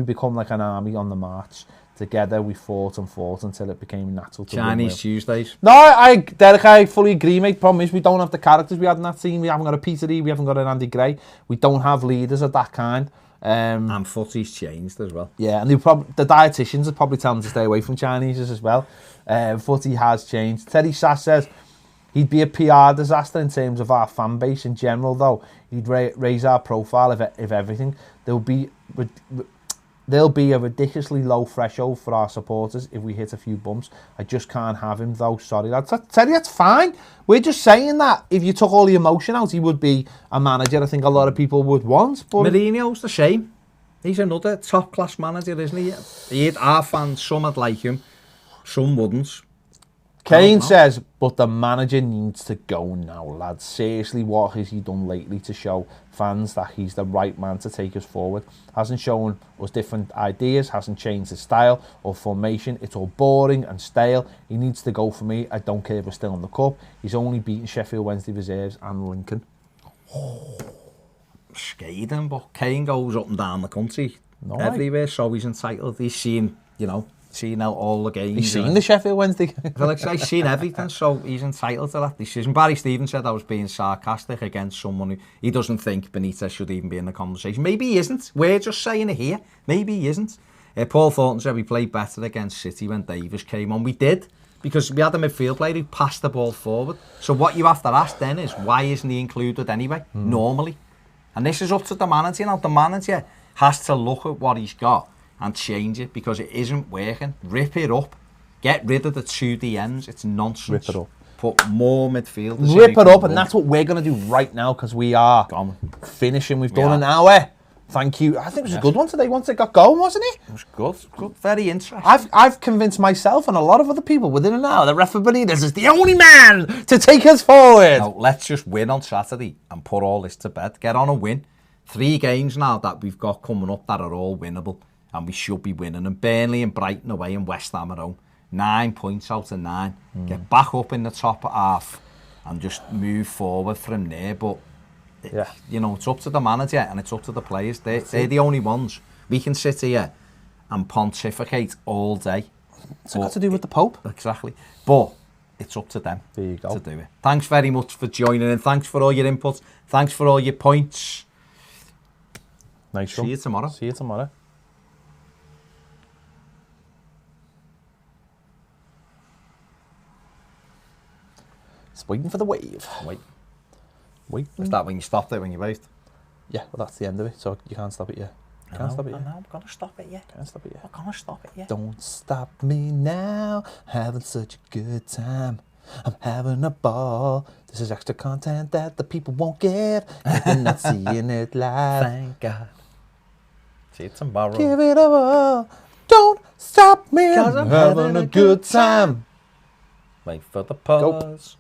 Speaker 2: become like an army on the march. Together we fought until it became natural to
Speaker 1: Chinese Tuesdays.
Speaker 2: No, Derek, I fully agree, mate. Problem is we don't have the characters we had in that team. We haven't got a Peter E, we haven't got an Andy Gray. We don't have leaders of that kind.
Speaker 1: And footy's changed as well.
Speaker 2: Yeah, and the dietitians are probably telling them to stay away from Chinese as well. Footy has changed. Teddy Sass says he'd be a PR disaster in terms of our fan base in general, though. He'd raise our profile if everything. There'll be a ridiculously low threshold for our supporters if we hit a few bumps. I just can't have him, though. Sorry, lads. Teddy, that's fine. We're just saying that if you took all the emotion out, he would be a manager I think a lot of people would want. But
Speaker 1: Mourinho's the same. He's another top-class manager, isn't he? Our fans, some would like him, some wouldn't.
Speaker 2: Kane says, but the manager needs to go now, lads. Seriously, what has he done lately to show fans that he's the right man to take us forward? Hasn't shown us different ideas, hasn't changed his style or formation. It's all boring and stale. He needs to go for me. I don't care if we're still in the cup. He's only beaten Sheffield Wednesday reserves and Lincoln.
Speaker 1: Scathing, but Kane goes up and down the country everywhere, so he's entitled. He's seen out all the games.
Speaker 2: He's seen the Sheffield Wednesday.
Speaker 1: He's seen everything, so he's entitled to that decision. Barry Stevens said I was being sarcastic against someone who he doesn't think Benitez should even be in the conversation. Maybe he isn't. We're just saying it here. Maybe he isn't. Paul Thornton said we played better against City when Davies came on. We did, because we had a midfield player who passed the ball forward. So what you have to ask then is, why isn't he included anyway, normally? And this is up to the manager. Now, the manager has to look at what he's got and change it because it isn't working. Rip it up. Get rid of the 2 DMs. It's nonsense.
Speaker 2: Rip it up.
Speaker 1: put more midfielders in
Speaker 2: Rip
Speaker 1: who
Speaker 2: it
Speaker 1: can
Speaker 2: up,
Speaker 1: run.
Speaker 2: and that's what we're going to do right now because we are
Speaker 1: Gone.
Speaker 2: finishing. We've
Speaker 1: We
Speaker 2: done
Speaker 1: are.
Speaker 2: an hour. Thank you. I think it was a
Speaker 1: Yes.
Speaker 2: good one today once it got going, wasn't it?
Speaker 1: It was good, good, very interesting.
Speaker 2: I've convinced myself and a lot of other people within an hour that Rafa Benitez is the only man to take us forward.
Speaker 1: Now, let's just win on Saturday and put all this to bed. Get on a win. 3 games now that we've got coming up that are all winnable, and we should be winning. And Burnley and Brighton away and West Ham at home. 9 points out of 9. Get back up in the top half and just move forward from there. But,
Speaker 2: Yeah.
Speaker 1: you know, it's up to the manager and it's up to the players. They're the only ones. We can sit here and pontificate all day.
Speaker 2: It's got to do with the Pope.
Speaker 1: Exactly. But it's up to them
Speaker 2: There you go.
Speaker 1: to do it. Thanks very much for joining in. Thanks for all your inputs. Thanks for all your points.
Speaker 2: Nice
Speaker 1: See
Speaker 2: one.
Speaker 1: you tomorrow.
Speaker 2: See you tomorrow. It's waiting for the wave.
Speaker 1: Wait,
Speaker 2: Waiting.
Speaker 1: is that when you stopped it, when you waved?
Speaker 2: Yeah, well, that's the end of it, so you can't stop it yet. Can't stop it yet.
Speaker 1: I'm going to stop it, yeah.
Speaker 2: Can't stop it yet.
Speaker 1: I'm going to stop it, yeah.
Speaker 2: Don't stop me now, having such a good time. I'm having a ball. This is extra content that the people won't get. They're not seeing it live.
Speaker 1: Thank God. See you tomorrow.
Speaker 2: Give it a whirl. Don't stop me.
Speaker 1: 'Cause I'm
Speaker 2: having a good time.
Speaker 1: Wait for the pause.